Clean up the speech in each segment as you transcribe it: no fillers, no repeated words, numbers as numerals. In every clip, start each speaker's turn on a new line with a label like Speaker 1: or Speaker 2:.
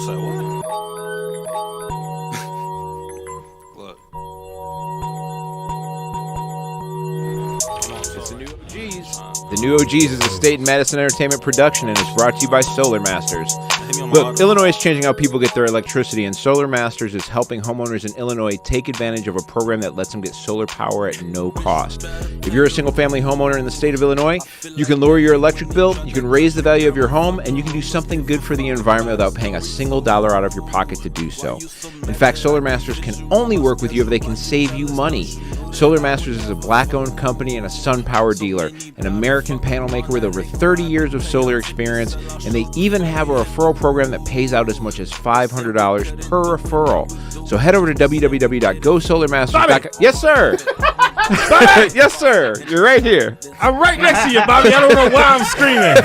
Speaker 1: Say what? Look.
Speaker 2: It's the new OGs. The new OGs is a state and Madison entertainment production and is brought to you by Solar Masters. Look, Illinois is changing how people get their electricity, and Solar Masters is helping homeowners in Illinois take advantage of a program that lets them get solar power at no cost. If you're a single-family homeowner in the state of Illinois, you can lower your electric bill, you can raise the value of your home, and you can do something good for the environment without paying a single dollar out of your pocket to do so. In fact, Solar Masters can only work with you if they can save you money. Solar Masters is a black-owned company and a SunPower dealer, an American panel maker with over 30 years of solar experience, and they even have a referral program that pays out as much as $500 per referral. So head over to www.gosolarmasters.com. Yes, sir. Yes, sir. You're right here.
Speaker 3: I'm right next to you, Bobby. I don't know why I'm screaming.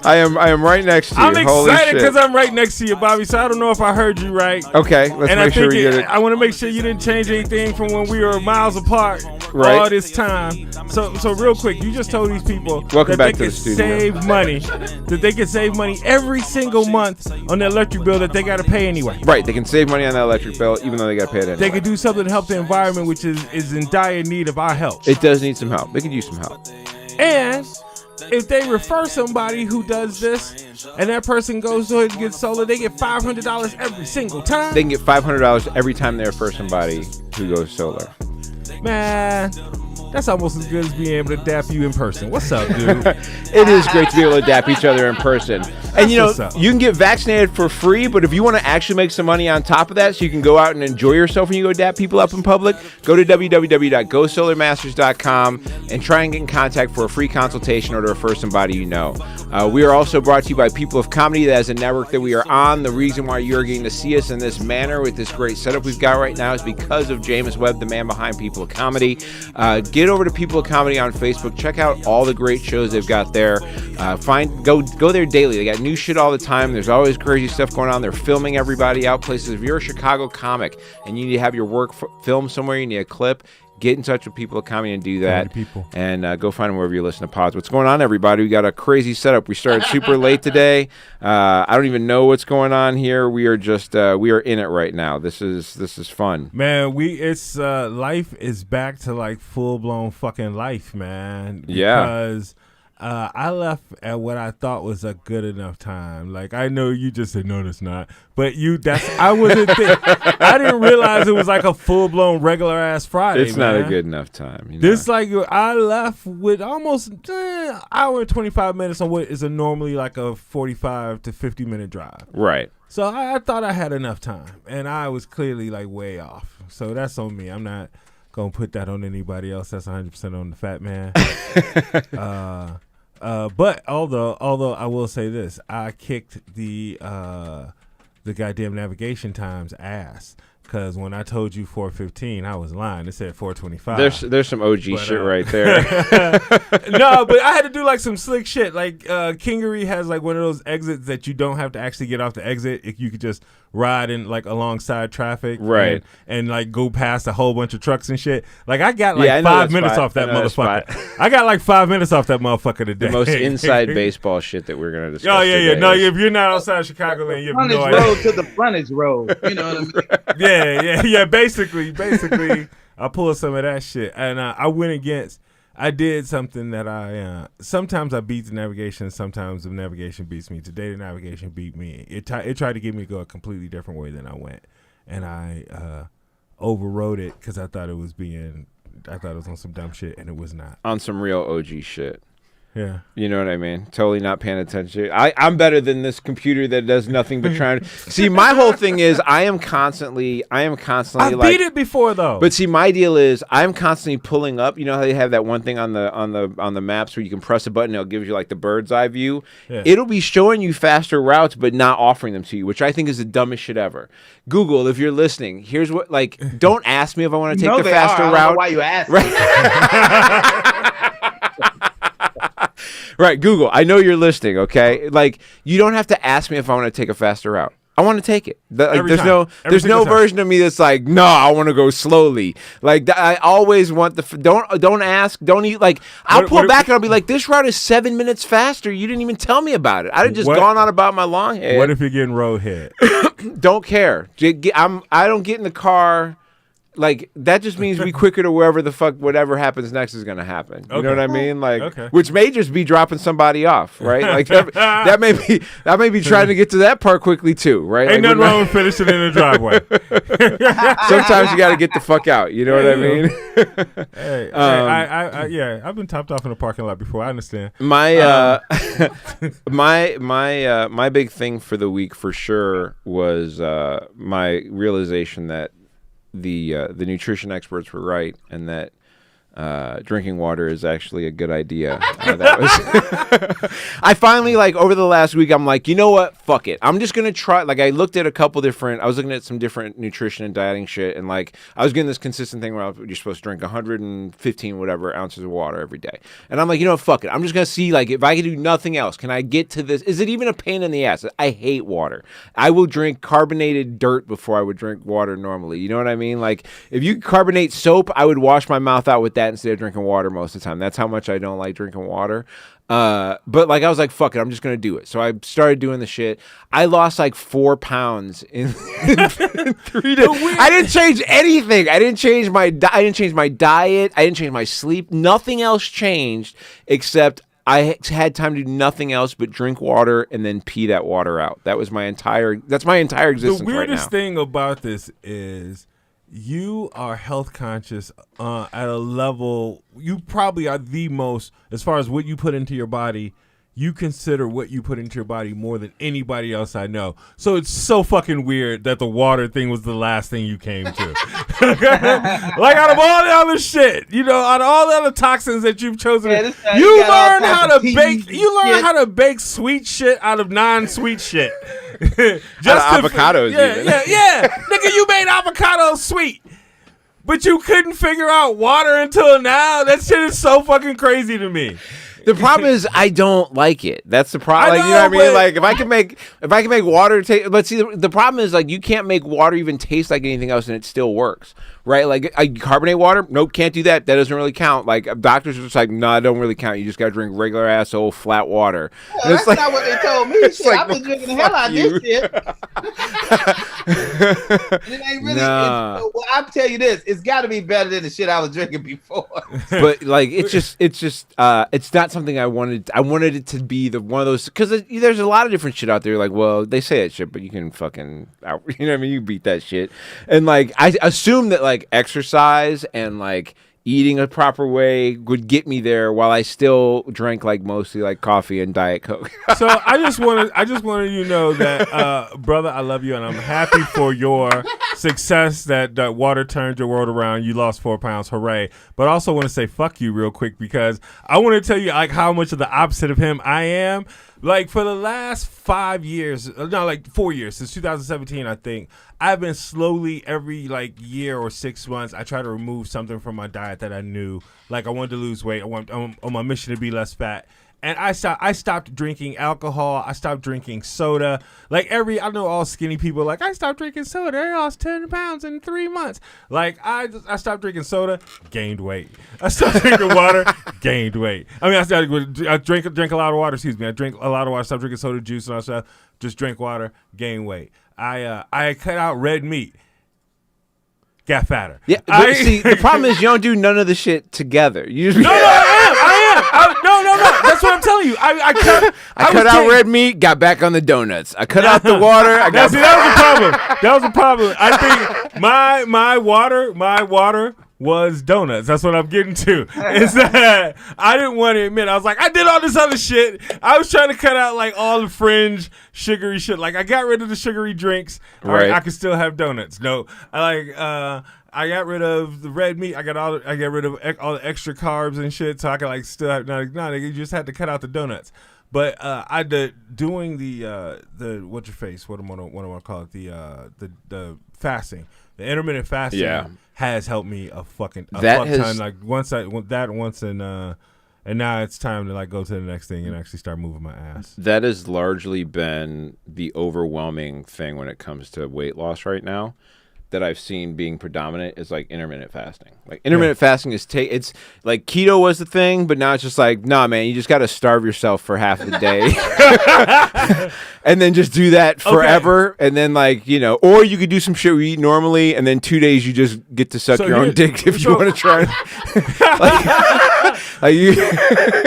Speaker 2: I am right next to you.
Speaker 3: I'm excited because I'm right next to you, Bobby, so I don't know if I heard you right.
Speaker 2: Okay, let's make sure we get it.
Speaker 3: I want to make sure you didn't change anything from when we were miles apart all this time. So real quick, you just told these people
Speaker 2: Welcome
Speaker 3: that
Speaker 2: back
Speaker 3: they
Speaker 2: to
Speaker 3: can
Speaker 2: the studio.
Speaker 3: save money, that they can save money every single month on the electric bill that they got to pay anyway.
Speaker 2: Right, they can save money on that electric bill even though they got to pay it anyway.
Speaker 3: They could do something to help the environment, which is in dire need of our help.
Speaker 2: It does need some help. They could use some help.
Speaker 3: And if they refer somebody who does this and that person goes to it and gets solar, they get $500 every single time.
Speaker 2: They can get $500 every time they refer somebody who goes solar.
Speaker 3: Man, that's almost as good as being able to dap you in person. What's up, dude?
Speaker 2: It is great to be able to dap each other in person. And you know, you can get vaccinated for free, but if you want to actually make some money on top of that so you can go out and enjoy yourself when you go dap people up in public, go to www.gosolarmasters.com and try and get in contact for a free consultation or to refer somebody you know. We are also brought to you by People of Comedy. That is a network that we are on. The reason why you're getting to see us in this manner with this great setup we've got right now is because of Jameis Webb, the man behind People of Comedy. Get over to People of Comedy on Facebook. Check out all the great shows they've got there. Go there daily. They got new shit all the time. There's always crazy stuff going on. They're filming everybody out places. If you're a Chicago comic and you need to have your work filmed somewhere, you need a clip, get in touch with People of Comedy and do that. And go find them wherever you listen to pods. What's going on, everybody? We got a crazy setup. We started super late today. I don't even know what's going on here. We are just we are in it right now. This is fun.
Speaker 3: Man, life is back to like full blown fucking life, man.
Speaker 2: Yeah.
Speaker 3: Because I left at what I thought was a good enough time. Like, I know you just said no, that's not. But I wasn't I didn't realize it was like a full blown regular ass Friday.
Speaker 2: It's not a good enough time. You know?
Speaker 3: This I left with almost hour and 25 minutes on what is normally like a 45 to 50 minute drive.
Speaker 2: Right.
Speaker 3: So I thought I had enough time, and I was clearly like way off. So that's on me. I'm not gonna put that on anybody else. That's 100% on the fat man. But although I will say this, I kicked the goddamn navigation time's ass. Because when I told you 4:15, I was lying. It said 4:25.
Speaker 2: There's some OG shit right there.
Speaker 3: No, but I had to do like some slick shit. Like Kingery has like one of those exits that you don't have to actually get off the exit. You could just ride in like alongside traffic,
Speaker 2: right,
Speaker 3: and like go past a whole bunch of trucks and shit. Like I got like 5 minutes off that motherfucker. I got like 5 minutes off that motherfucker today.
Speaker 2: The most inside baseball shit that we're gonna discuss.
Speaker 3: Oh yeah,
Speaker 2: today.
Speaker 3: No, if you're not outside of Chicagoland, you have no idea.
Speaker 4: Road to the frontage road. You know what I mean?
Speaker 3: Yeah. Basically, I pulled some of that shit, and I went against. I did something that sometimes I beat the navigation, sometimes the navigation beats me. Today the navigation beat me. It tried to get me to go a completely different way than I went, and I overrode it because I thought it was on some dumb shit, and it was not.
Speaker 2: On some real OG shit.
Speaker 3: Yeah.
Speaker 2: You know what I mean? Totally not paying attention. I'm better than this computer that does nothing but trying to see. My whole thing is I am constantly
Speaker 3: I
Speaker 2: like,
Speaker 3: beat it before though.
Speaker 2: But see, my deal is I'm constantly pulling up. You know how they have that one thing on the maps where you can press a button, it'll give you like the bird's eye view. Yeah. It'll be showing you faster routes, but not offering them to you, which I think is the dumbest shit ever. Google, if you're listening, here's what don't ask me if I want to take the faster route.
Speaker 4: I don't know why you asked?
Speaker 2: Right. Right, Google, I know you're listening, okay? Like, you don't have to ask me if I want to take a faster route. I want to take it. There's no version of me that's like, no, I want to go slowly. Like, I always want don't ask, don't eat. Like, I'll pull back and I'll be like, this route is 7 minutes faster. You didn't even tell me about it. I'd have just gone on about my long head.
Speaker 3: What if you're getting roadhead?
Speaker 2: don't care. I don't get in the car. Like, that just means we quicker to wherever the fuck whatever happens next is gonna happen. You know what I mean? Like, which may just be dropping somebody off, right? Like that may be trying to get to that part quickly too, right?
Speaker 3: Ain't
Speaker 2: like,
Speaker 3: nothing wrong with finishing in the driveway.
Speaker 2: Sometimes you got to get the fuck out. You know what I mean?
Speaker 3: Yeah, I've been topped off in the parking lot before. I understand.
Speaker 2: My my big thing for the week for sure was my realization that the nutrition experts were right, and that drinking water is actually a good idea. I finally, like, over the last week, I'm like, you know what? Fuck it. I'm just going to try. Like, I looked at I was looking at some different nutrition and dieting shit, and, like, I was getting this consistent thing where you're supposed to drink 115 whatever ounces of water every day. And I'm like, you know what? Fuck it. I'm just going to see, like, if I can do nothing else, can I get to this? Is it even a pain in the ass? I hate water. I will drink carbonated dirt before I would drink water normally. You know what I mean? Like, if you carbonate soap, I would wash my mouth out with that instead of drinking water most of the time. That's how much I don't like drinking water. But like, I was like, fuck it, I'm just gonna do it. So I started doing the shit. I lost like 4 pounds in 3 days. I didn't change anything. I didn't change my diet. I didn't change my sleep. Nothing else changed except I had time to do nothing else but drink water and then pee that water out. That's my entire existence right now.
Speaker 3: The weirdest thing about this is you are health conscious at a level. You probably are the most, as far as what you put into your body. You consider what you put into your body more than anybody else I know. So it's so fucking weird that the water thing was the last thing you came to. Like, out of all the other shit, you know, out of all the other toxins that you've chosen, you learn how to bake. You learn how to bake sweet shit out of non-sweet shit.
Speaker 2: Just avocados.
Speaker 3: Yeah. Nigga, you made avocados sweet, but you couldn't figure out water until now. That shit is so fucking crazy to me.
Speaker 2: The problem is I don't like it. That's the problem. Like, you know what I mean? Like, if I can make water taste, but see, the problem is, like, you can't make water even taste like anything else, and it still works, right? Like, carbonate water, nope, can't do that. That doesn't really count. Like, doctors are just like, nah, it don't really count. You just gotta drink regular ass old flat water.
Speaker 4: Well, that's not what they told me. Shit, like, I've been drinking the hell out of this shit. And it ain't really. Well, I'll tell you this: it's got to be better than the shit I was drinking before.
Speaker 2: But like, it's not something I wanted. I wanted it to be one of those, because there's a lot of different shit out there. Like, well, they say that shit, but you can fucking you know what I mean? You beat that shit. And like, I assume that like exercise and like eating a proper way would get me there, while I still drank like mostly like coffee and Diet Coke.
Speaker 3: So I just wanted you to know that, brother, I love you, and I'm happy for your success. That water turned your world around. You lost 4 pounds, hooray! But I also want to say fuck you real quick, because I want to tell you like how much of the opposite of him I am. Like, for the last 4 years, since 2017, I think, I've been slowly every like year or 6 months, I try to remove something from my diet that I knew. Like, I wanted to lose weight. I'm on my mission to be less fat. And I stopped drinking alcohol. I stopped drinking soda. Like, I know all skinny people, like, I stopped drinking soda. I lost 10 pounds in 3 months. Like, I stopped drinking soda, gained weight. I stopped drinking water, gained weight. I mean, I drink a lot of water, I drink a lot of water, stopped drinking soda, juice, and all that stuff. Just drink water, gain weight. I cut out red meat, got fatter. Yeah,
Speaker 2: but see, the problem is you don't do none of the shit together. You just
Speaker 3: I am. No. That's what I'm telling you. I cut out
Speaker 2: red meat, got back on the donuts. I cut out the water.
Speaker 3: That was a problem. I think my water was donuts. That's what I'm getting to. Is that I didn't want to admit. I was like, I did all this other shit. I was trying to cut out like all the fringe sugary shit. Like, I got rid of the sugary drinks. Right. I could still have donuts. No, I got rid of the red meat. I got rid of all the extra carbs and shit, so I could like still have. No, you just had to cut out the donuts. But I did doing the what's your face? What am I gonna call it? The fasting, the intermittent fasting has helped me a fuck ton. Like once and now it's time to like go to the next thing and actually start moving my ass.
Speaker 2: That has largely been the overwhelming thing when it comes to weight loss right now. that I've seen being predominant is like intermittent fasting. Like intermittent fasting is it's like keto was the thing, but now it's just like, nah, man, you just got to starve yourself for half the day and then just do that forever. Okay. And then like, you know, or you could do some shit we eat normally and then 2 days you just get to suck your own dick if you want to try.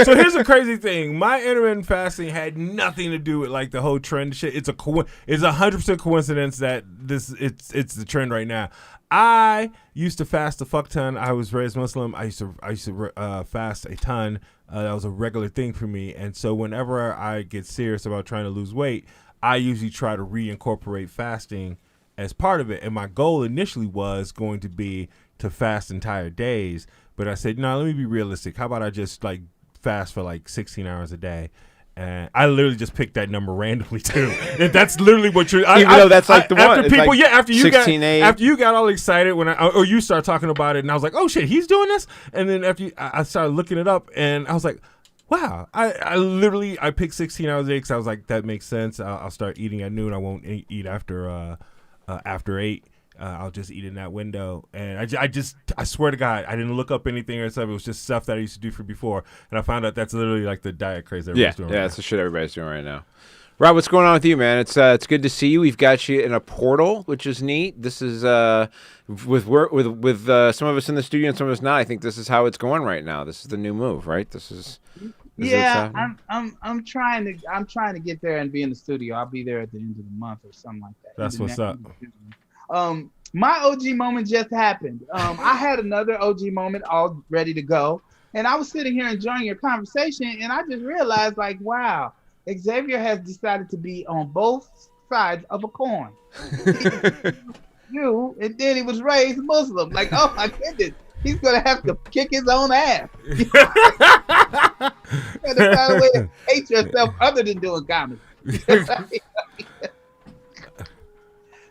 Speaker 3: So here's a crazy thing. My intermittent fasting had nothing to do with like the whole trend shit. It's 100% coincidence that it's the trend right now. I used to fast a fuck ton. I was raised Muslim. I used to fast a ton. That was a regular thing for me. And so whenever I get serious about trying to lose weight, I usually try to reincorporate fasting as part of it. And my goal initially was going to be to fast entire days. But I said, no, let me be realistic. How about I just like fast for like 16 hours a day? And I literally just picked that number randomly too. That's literally what you're.
Speaker 2: Even though that's like the one.
Speaker 3: After people, like after you
Speaker 2: 16-8.
Speaker 3: After you got all excited when or you start talking about it, and I was like, oh shit, he's doing this. And then after I started looking it up, and I was like, wow, I literally picked 16 hours a day because I was like, that makes sense. I'll start eating at noon. I won't eat after 8. I'll just eat in that window. And I swear to God, I didn't look up anything or something. It was just stuff that I used to do before. And I found out that's literally like the diet craze everybody's doing.
Speaker 2: Yeah, that's the shit everybody's doing right now. Rob, what's going on with you, man? It's good to see you. We've got you in a portal, which is neat. This is with some of us in the studio and some of us not. I think this is how it's going right now. This is the new move, right? This is
Speaker 4: I'm trying to get there and be in the studio. I'll be there at the end of the month or something like that.
Speaker 3: That's what's up.
Speaker 4: My OG moment just happened. I had another OG moment all ready to go, and I was sitting here enjoying your conversation, and I just realized, like, wow, Xavier has decided to be on both sides of a coin. And then he was raised Muslim. Like, oh my goodness, he's gonna have to kick his own ass. You gotta find a way to hate yourself other than doing comedy.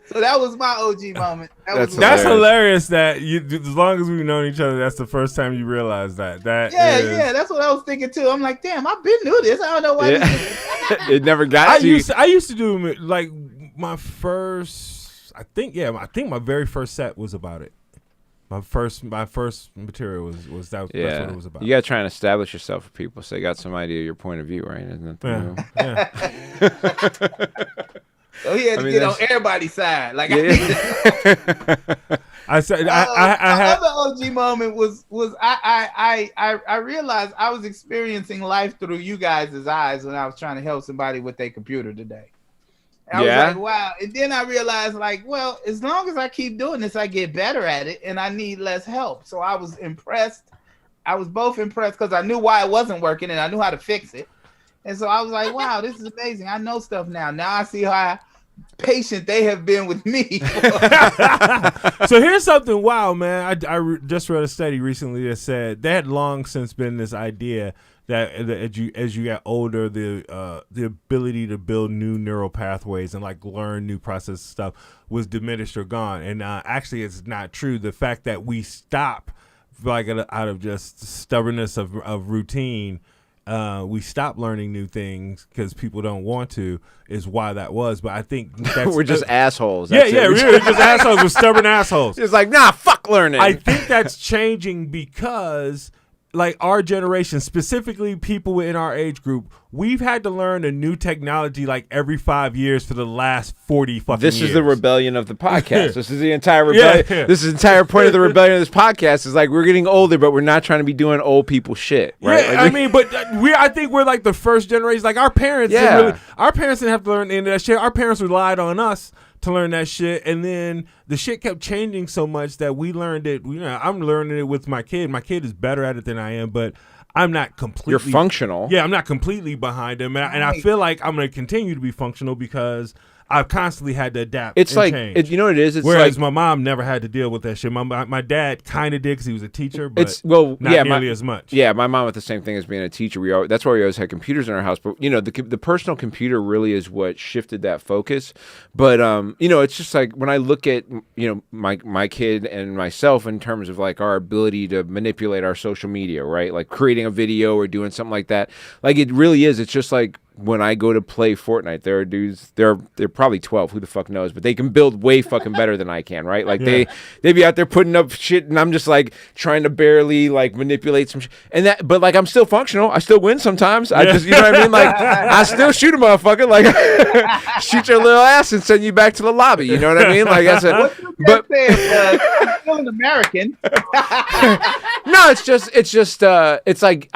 Speaker 4: So that was my OG moment.
Speaker 3: That's hilarious that as long as we've known each other, that's the first time you realize that.
Speaker 4: Yeah, that's what I was thinking too. I'm like, damn, I've been through this. I don't know why.
Speaker 2: Yeah. It never got you.
Speaker 3: I used to do like my first. I think my very first set was about it. My first material was that. Yeah. That's what it was about.
Speaker 2: You got to try and establish yourself for people, so they got some idea of your point of view, right? Isn't it?
Speaker 3: Yeah.
Speaker 4: So he had to get on everybody's side. Like
Speaker 3: I said,
Speaker 4: another OG moment was I realized I was experiencing life through you guys' eyes when I was trying to help somebody with their computer today. I was like, wow. And then I realized, like, well, as long as I keep doing this, I get better at it, and I need less help. So I was impressed. I was both impressed because I knew why it wasn't working, and I knew how to fix it. And so I was like, wow, this is amazing. I know stuff now. Now I see how patient they have been with me.
Speaker 3: So here's something wild, man. I just read a study recently that said there had long since been this idea that as you get older, the ability to build new neural pathways and like learn new process stuff was diminished or gone. And actually, it's not true. The fact that we stop, like out of just stubbornness of routine. We stop learning new things because people don't want to is why that was. But I think that's
Speaker 2: we're just assholes.
Speaker 3: We're just assholes. We're stubborn assholes.
Speaker 2: It's like, nah, fuck learning.
Speaker 3: I think that's changing because like our generation, specifically people in our age group, we've had to learn a new technology like every 5 years for the last 40 fucking years.
Speaker 2: This is the rebellion of the podcast. This is the entire rebellion. Yeah. This is the entire point of the rebellion of this podcast is like we're getting older, but we're not trying to be doing old people shit. Right?
Speaker 3: Yeah, like, I think we're like the first generation. Like our parents, our parents didn't have to learn any of that shit. Our parents relied on us to learn that shit, and then the shit kept changing so much that we learned it. I'm learning it with my kid. My kid is better at it than I am, but I'm not completely.
Speaker 2: You're functional.
Speaker 3: Yeah, I'm not completely behind him, and I feel like I'm going to continue to be functional because I've constantly had to adapt.
Speaker 2: It's
Speaker 3: and
Speaker 2: like
Speaker 3: change.
Speaker 2: You know what it is. It's
Speaker 3: whereas
Speaker 2: like,
Speaker 3: my mom never had to deal with that shit. My dad kind of did because he was a teacher, but not nearly as much.
Speaker 2: Yeah, my mom with the same thing as being a teacher. That's why we always had computers in our house. But the personal computer really is what shifted that focus. But it's just like when I look at my kid and myself in terms of like our ability to manipulate our social media, right? Like creating a video or doing something like that. Like it really is. It's just like when I go to play Fortnite, there are dudes, they're probably 12, who the fuck knows, but they can build way fucking better than I can, right? Like they be out there putting up shit, and I'm just like trying to barely like manipulate some shit. And that, but like I'm still functional. I still win sometimes. I just, you know what I mean? Like I still shoot a motherfucker, like shoot your little ass and send you back to the lobby. You know what I mean? Like that's a, but
Speaker 4: I'm still an American.
Speaker 2: no, it's like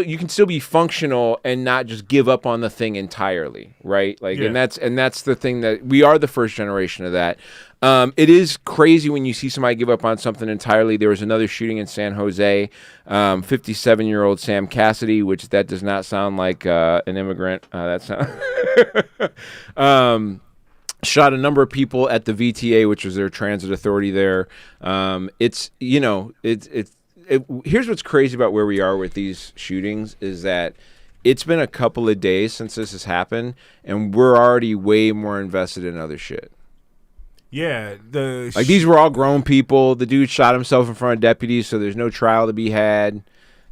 Speaker 2: you can still be functional and not just give up on the thing entirely, right? Like, and that's the thing, that we are the first generation of that. It is crazy when you see somebody give up on something entirely. There was another shooting in San Jose, 57-year-old Sam Cassidy, which that does not sound like an immigrant. Shot a number of people at the VTA, which was their transit authority there. Here's what's crazy about where we are with these shootings is that it's been a couple of days since this has happened, and we're already way more invested in other shit.
Speaker 3: Yeah,
Speaker 2: like these were all grown people. The dude shot himself in front of deputies, so there's no trial to be had.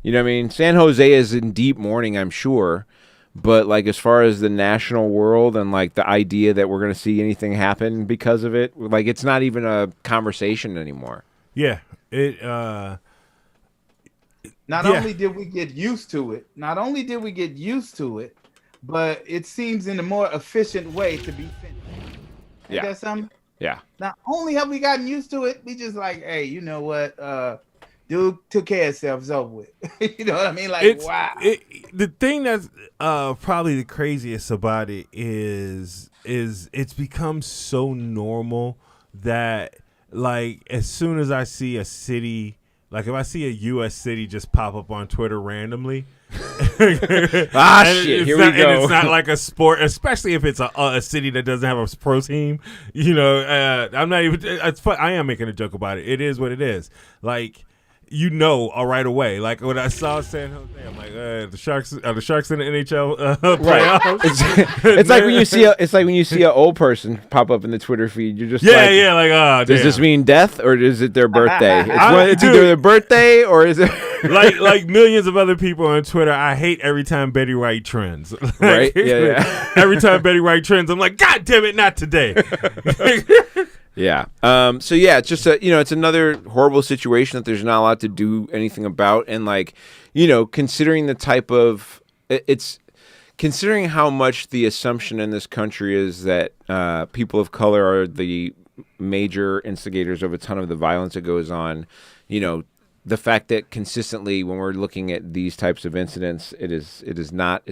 Speaker 2: You know what I mean? San Jose is in deep mourning, I'm sure. But like as far as the national world and like the idea that we're going to see anything happen because of it, like it's not even a conversation anymore.
Speaker 3: Yeah,
Speaker 4: Not only did we get used to it, but it seems in a more efficient way to be finished. Ain't that something?
Speaker 2: Yeah.
Speaker 4: Not only have we gotten used to it, we just like, hey, you know what? Dude took care of himself, it's over with. You know what I mean? Like, wow.
Speaker 3: The thing that's probably the craziest about it is it's become so normal that, like, as soon as I see a city, like if I see a U.S. city just pop up on Twitter randomly,
Speaker 2: shit, here we go.
Speaker 3: And it's not like a sport, especially if it's a city that doesn't have a pro team. You know, I'm not even. It's fun. I am making a joke about it. It is what it is. Like, you know, right away. Like when I saw San Jose, I'm like, the Sharks in the NHL playoffs.
Speaker 2: It's like when you see an old person pop up in the Twitter feed. You're just like, does this mean death or is it their birthday? It's either their birthday or is it
Speaker 3: like millions of other people on Twitter. I hate every time Betty White trends.
Speaker 2: Right? Yeah.
Speaker 3: Every time Betty White trends, I'm like, God damn it, not today.
Speaker 2: Yeah. So yeah, it's just it's another horrible situation that there's not a lot to do anything about, and like, considering the type of considering how much the assumption in this country is that people of color are the major instigators of a ton of the violence that goes on, the fact that consistently when we're looking at these types of incidents, it is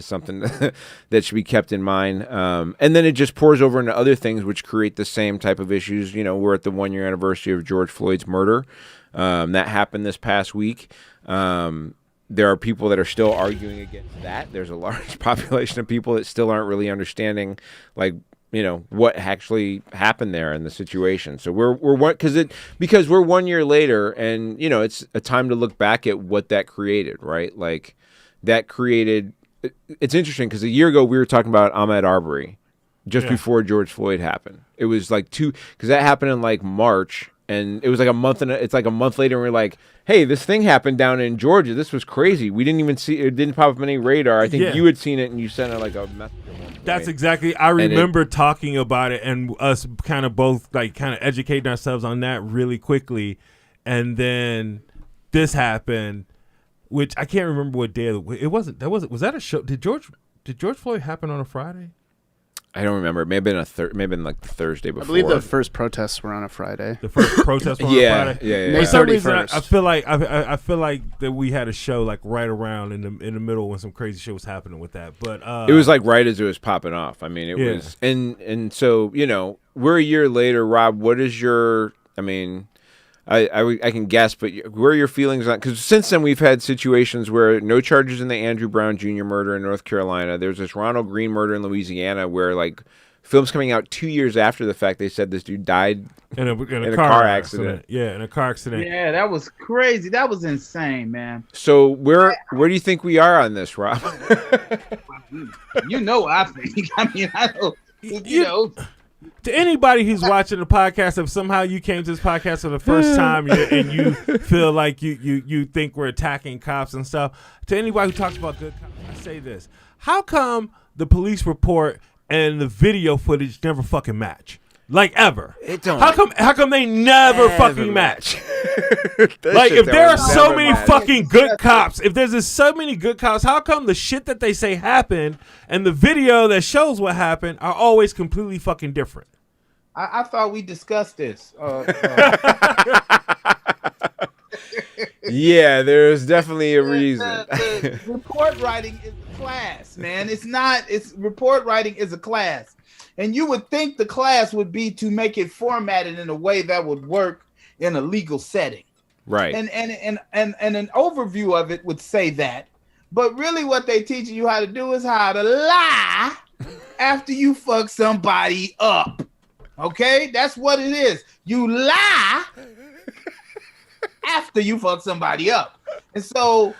Speaker 2: something that should be kept in mind. And then it just pours over into other things which create the same type of issues. We're at the 1-year anniversary of George Floyd's murder. That happened this past week. There are people that are still arguing against that. There's a large population of people that still aren't really understanding, like, what actually happened there in the situation. So because we're 1 year later, and it's a time to look back at what that created, right? Like that created. It's interesting because a year ago we were talking about Ahmaud Arbery, just before George Floyd happened. It was like because that happened in like March, and it was like a month it's like a month later, and we're like, hey, this thing happened down in Georgia. This was crazy. We didn't even see it. Didn't pop up any radar. I think you had seen it, and you sent it like a message.
Speaker 3: That's exactly. I remember talking about it and us kind of both like kind of educating ourselves on that really quickly, and then this happened, which I can't remember what day it wasn't. Was that a show? Did George Floyd happen on a Friday?
Speaker 2: I don't remember. It may have been like the Thursday before.
Speaker 1: I believe the first protests were on a Friday.
Speaker 3: The first protests were on a Friday.
Speaker 2: Yeah.
Speaker 3: For some reason, I feel like that we had a show like right around in the middle when some crazy shit was happening with that. But
Speaker 2: it was like right as it was popping off. I mean, it was, and so we're a year later. Rob, what is your? I mean, I can guess, but where are your feelings on? Because since then we've had situations where no charges in the Andrew Brown Jr. murder in North Carolina. There's this Ronald Green murder in Louisiana where like films coming out 2 years after the fact, they said this dude died in a car accident.
Speaker 3: Yeah, in a car accident.
Speaker 4: Yeah, that was crazy. That was insane, man.
Speaker 2: So where do you think we are on this, Rob?
Speaker 4: I think. I mean, I don't.
Speaker 3: To anybody who's watching the podcast, if somehow you came to this podcast for the first time and you feel like you think we're attacking cops and stuff, to anybody who talks about good cops, I say this: how come the police report and the video footage never fucking match? Like ever.
Speaker 2: It don't.
Speaker 3: How come they never fucking match? Like if there are so many fucking good cops, if there's so many good cops, how come the shit that they say happened and the video that shows what happened are always completely fucking different?
Speaker 4: I thought we discussed this.
Speaker 2: Yeah, there's definitely a reason.
Speaker 4: The report writing is a class, man. It's report writing is a class. And you would think the class would be to make it formatted in a way that would work in a legal setting.
Speaker 2: Right.
Speaker 4: And an overview of it would say that. But really what they teaching you how to do is how to lie after you fuck somebody up. Okay? That's what it is. You lie after you fuck somebody up. And so,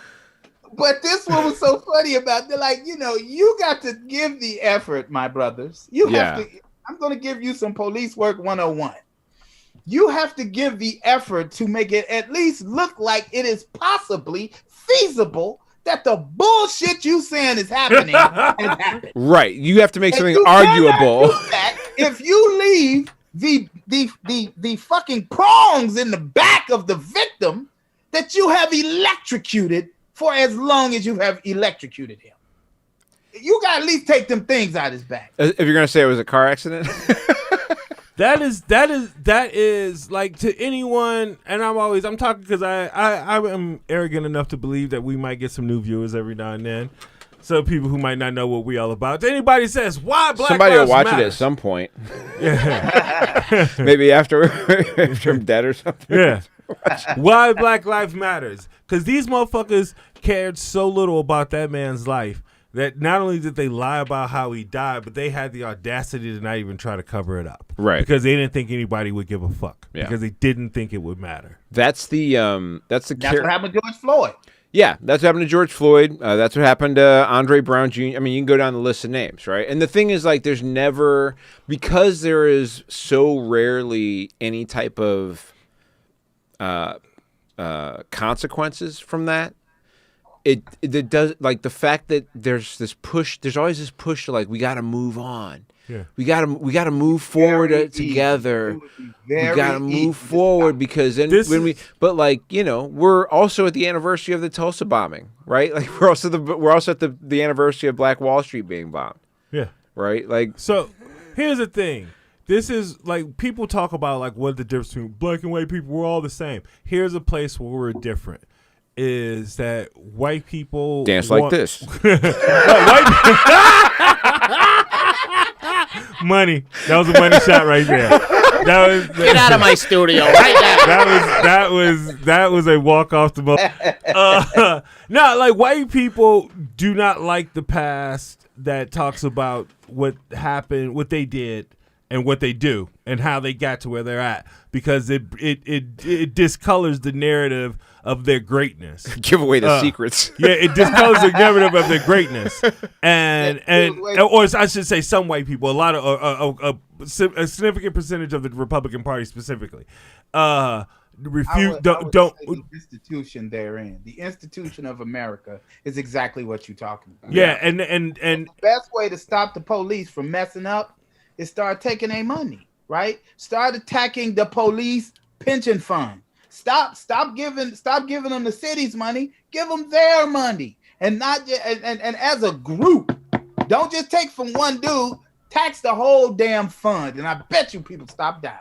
Speaker 4: but this one was so funny about, they're like, you got to give the effort, my brothers. You have to, I'm going to give you some police work 101. You have to give the effort to make it at least look like it is possibly feasible that the bullshit you saying is happening has happened.
Speaker 2: Right. You have to make something arguable.
Speaker 4: If you leave the fucking prongs in the back of the victim that you have electrocuted for as long as you have electrocuted him. You got to at least take them things out his back.
Speaker 2: If you're going to say it was a car accident.
Speaker 3: That is like, to anyone, and I'm talking because I am arrogant enough to believe that we might get some new viewers every now and then. Some people who might not know what we all about. To anybody says, why Black
Speaker 2: Somebody
Speaker 3: Lives
Speaker 2: will watch
Speaker 3: matter?
Speaker 2: it at some point. Yeah. Maybe after I'm dead or something.
Speaker 3: Yeah. Why Black Lives Matters? Because these motherfuckers cared so little about that man's life that not only did they lie about how he died, but they had the audacity to not even try to cover it up.
Speaker 2: Right.
Speaker 3: Because they didn't think anybody would give a fuck.
Speaker 2: Yeah.
Speaker 3: Because they didn't think it would matter.
Speaker 2: That's what
Speaker 4: happened to George Floyd.
Speaker 2: Yeah, that's what happened to George Floyd. That's what happened to Andre Brown Jr. I mean, you can go down the list of names, right? And the thing is, like, there's never, because there is so rarely any type of consequences from that. It does, like, the fact that there's always this push to, like, we got to move on. Yeah. We got to move forward together. We got to move forward because then but like, we're also at the anniversary of the Tulsa bombing, right? Like we're also at the anniversary of Black Wall Street being bombed. Yeah. Right? Like,
Speaker 3: so here's the thing. This is like, people talk about like what the difference between black and white people, we're all the same. Here's a place where we're different. Is that white people
Speaker 2: dance like this.
Speaker 3: Money. That was a money shot right there.
Speaker 5: Get out of my studio right now.
Speaker 3: That was a walk off the boat. No, like, white people do not like the past that talks about what happened, what they did, and what they do, and how they got to where they're at, because it discolors the narrative of their greatness.
Speaker 2: Give away the secrets.
Speaker 3: Yeah, it discolors the narrative of their greatness, or I should say, some white people, a lot of a significant percentage of the Republican Party specifically, refute. Don't
Speaker 4: the institution therein. The institution of America is exactly what you're talking about.
Speaker 3: Yeah, and
Speaker 4: the best way to stop the police from messing up is start taking their money, right? Start attacking the police pension fund. Stop giving them the city's money. Give them their money, and as a group, don't just take from one dude. Tax the whole damn fund, and I bet you people stop dying.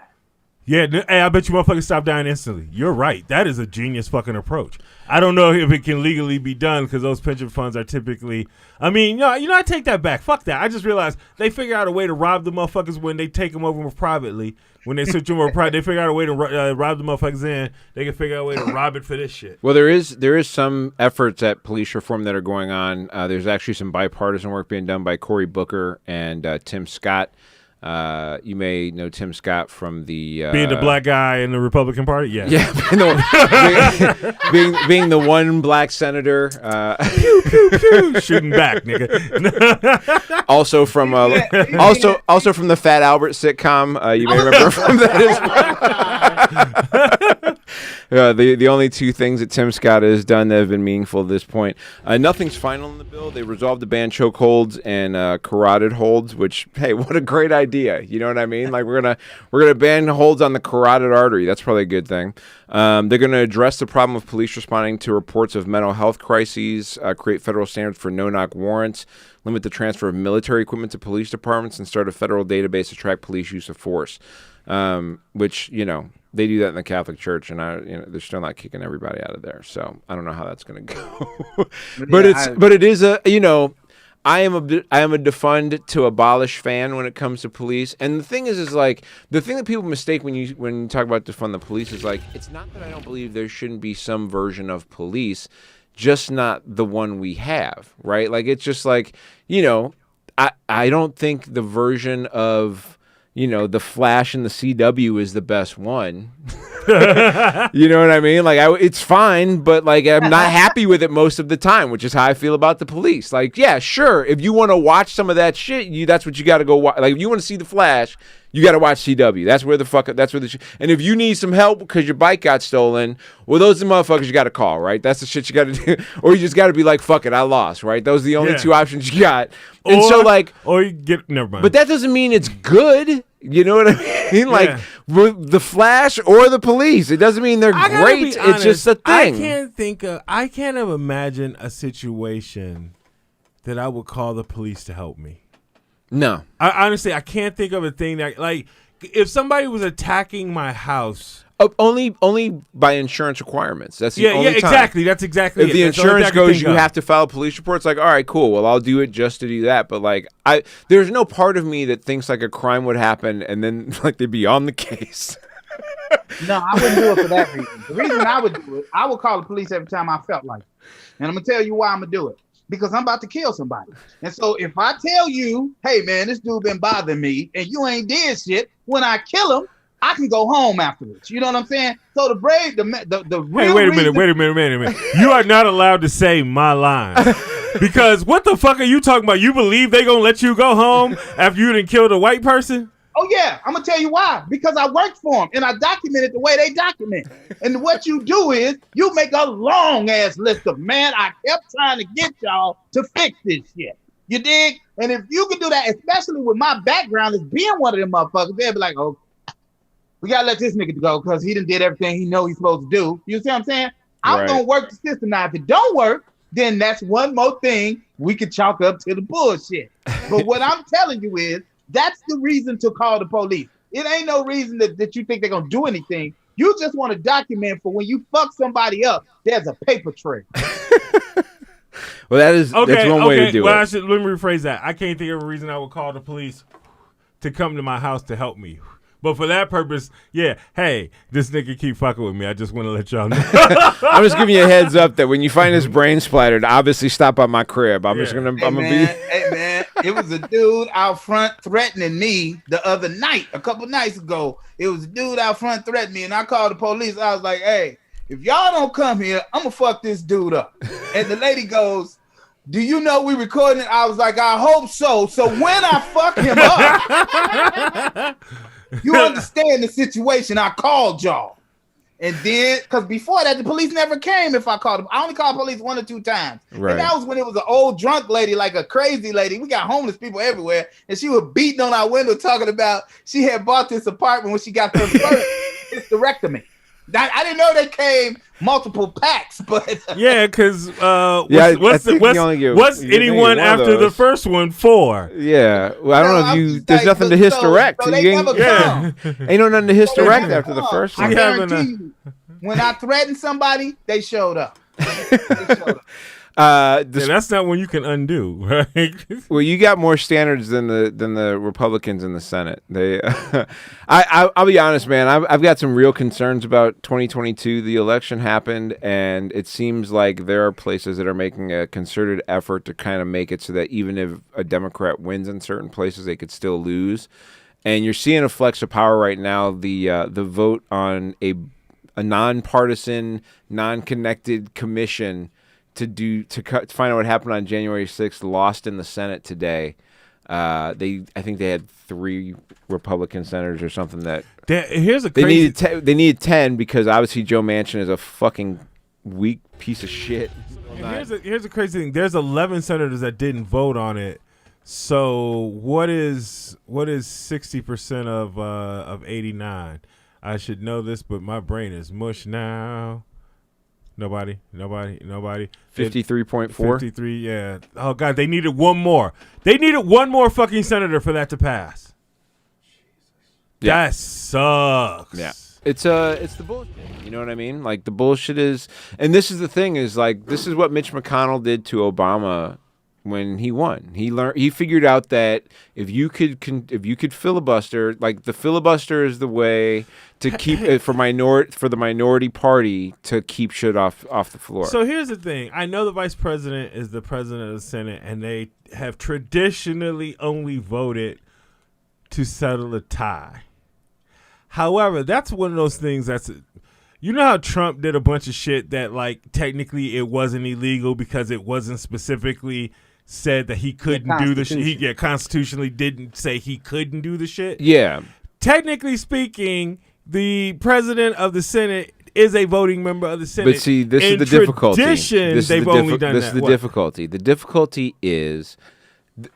Speaker 3: Yeah, hey, I bet you motherfuckers stop dying instantly. You're right. That is a genius fucking approach. I don't know if it can legally be done because those pension funds are typically. I mean, I take that back. Fuck that. I just realized they figure out a way to rob the motherfuckers when they take them over privately. When they switch them over private, they figure out a way to rob the motherfuckers in. They can figure out a way to rob it for this shit.
Speaker 2: Well, there is some efforts at police reform that are going on. There's actually some bipartisan work being done by Cory Booker and Tim Scott. You may know Tim Scott from the
Speaker 3: being the black guy in the Republican Party. Yeah,
Speaker 2: being the one black senator,
Speaker 3: pew, pew, pew, shooting back, nigga.
Speaker 2: also from the Fat Albert sitcom. You may remember from that as well. The only two things that Tim Scott has done that have been meaningful at this point. Nothing's final in the bill. They resolved to ban chokeholds and carotid holds, which, hey, what a great idea. You know what I mean? Like we're gonna ban holds on the carotid artery. That's probably a good thing. They're going to address the problem of police responding to reports of mental health crises, create federal standards for no-knock warrants, limit the transfer of military equipment to police departments, and start a federal database to track police use of force. Which, they do that in the Catholic Church, and they're still not kicking everybody out of there. So I don't know how that's going to go. But it is I am a defund to abolish fan when it comes to police. And the thing is like the thing that people mistake when you talk about defund the police is like, it's not that I don't believe there shouldn't be some version of police, just not the one we have, right? Like, it's just like, I don't think the version of, the Flash and the CW is the best one. You know what I mean? Like, it's fine, but like, I'm not happy with it most of the time, which is how I feel about the police. Like, yeah, sure, if you want to watch some of that shit, that's what you got to go watch. Like, if you want to see the Flash, you got to watch CW. That's where and if you need some help because your bike got stolen, well, those are the motherfuckers you got to call, right? That's the shit you got to do. Or you just got to be like, fuck it, I lost, right? Those are the only two options you got. And
Speaker 3: or you get, never mind.
Speaker 2: But that doesn't mean it's good. You know what I mean? Like, the Flash or the police. It doesn't mean they're great. It's just a thing.
Speaker 3: I can't imagine a situation that I would call the police to help me.
Speaker 2: No.
Speaker 3: Honestly, I can't think of a thing that, like, if somebody was attacking my house.
Speaker 2: Only by insurance requirements. That's the only time.
Speaker 3: Exactly. That's exactly
Speaker 2: if the insurance goes, you have to file a police report. It's like, all right, cool. Well, I'll do it just to do that. But like, there's no part of me that thinks like a crime would happen and then like they'd be on the case.
Speaker 4: No, I wouldn't do it for that reason. The reason I would do it, I would call the police every time I felt like it. And I'm gonna tell you why I'm gonna do it. Because I'm about to kill somebody. And so if I tell you, hey man, this dude been bothering me and you ain't did shit, when I kill him, I can go home afterwards. You know what I'm saying? So the real
Speaker 3: Hey, wait a minute. You are not allowed to say my line. Because what the fuck are you talking about? You believe they gonna let you go home after you done killed a white person?
Speaker 4: Oh yeah, I'm gonna tell you why. Because I worked for them and I documented the way they document. And what you do is you make a long ass list of, man, I kept trying to get y'all to fix this shit. You dig? And if you can do that, especially with my background as being one of them motherfuckers, they'll be like, oh, we gotta let this nigga go because he done did everything he know he's supposed to do. You see what I'm saying? I'm gonna work the system. Now, if it don't work, then that's one more thing we could chalk up to the bullshit. But what I'm telling you is, that's the reason to call the police. It ain't no reason that you think they're going to do anything. You just want to document for when you fuck somebody up, there's a paper trail.
Speaker 2: Well, that's one way to do it.
Speaker 3: Let me rephrase that. I can't think of a reason I would call the police to come to my house to help me. But for that purpose, hey, this nigga keep fucking with me. I just want to let y'all know.
Speaker 2: I'm just giving you a heads up that when you find his brain splattered, obviously stop by my crib. Hey
Speaker 4: man, it was a dude out front threatening me the other night, a couple nights ago. It was a dude out front threatening me, and I called the police. I was like, hey, if y'all don't come here, I'm going to fuck this dude up. And the lady goes, do you know we recording it? I was like, I hope so. So when I fuck him up, you understand the situation. I called y'all. And then, because before that, the police never came if I called them. I only called police 1 or 2 times. Right. And that was when it was an old drunk lady, like a crazy lady. We got homeless people everywhere. And she was beating on our window talking about she had bought this apartment when she got her first hysterectomy. I didn't know they came multiple packs, but
Speaker 3: because what's anyone after the first one for?
Speaker 2: Yeah, well, I don't know if you. There's nothing to hysterect.
Speaker 4: So they never come.
Speaker 2: Ain't no nothing to hysterect after the first one.
Speaker 4: I guarantee you, when I threatened somebody, they showed up.
Speaker 3: That's not one you can undo, right?
Speaker 2: Well, you got more standards than the Republicans in the Senate. They, I'll be honest, man. I've got some real concerns about 2022. The election happened, and it seems like there are places that are making a concerted effort to kind of make it so that even if a Democrat wins in certain places, they could still lose. And you're seeing a flex of power right now. The vote on a nonpartisan, non-connected commission to find out what happened on January 6th, lost in the Senate today. I think they had 3 Republican senators or something that
Speaker 3: here's a
Speaker 2: they
Speaker 3: crazy.
Speaker 2: They needed 10 because obviously Joe Manchin is a fucking weak piece of shit.
Speaker 3: Here's a crazy thing. There's 11 senators that didn't vote on it. So what is 60% of 89? I should know this, but my brain is mush now. Nobody.
Speaker 2: 53.4.
Speaker 3: 53. Yeah. Oh God, they needed one more. They needed one more fucking senator for that to pass.
Speaker 2: Yeah.
Speaker 3: That sucks.
Speaker 2: Yeah. It's the bullshit. You know what I mean? Like the bullshit is, and this is the thing is like this is what Mitch McConnell did to Obama when he won. He figured out that if you could filibuster, like the filibuster is the way to keep it for the minority party to keep shit off the floor.
Speaker 3: So here's the thing. I know the vice president is the president of the Senate, and they have traditionally only voted to settle a tie. However, that's one of those things you know how Trump did a bunch of shit that like technically it wasn't illegal because it wasn't specifically said that he couldn't do the shit. He constitutionally didn't say he couldn't do the shit.
Speaker 2: Yeah.
Speaker 3: Technically speaking, the president of the Senate is a voting member of the Senate.
Speaker 2: But see, this is the difficulty.
Speaker 3: This is the
Speaker 2: difficulty. The difficulty is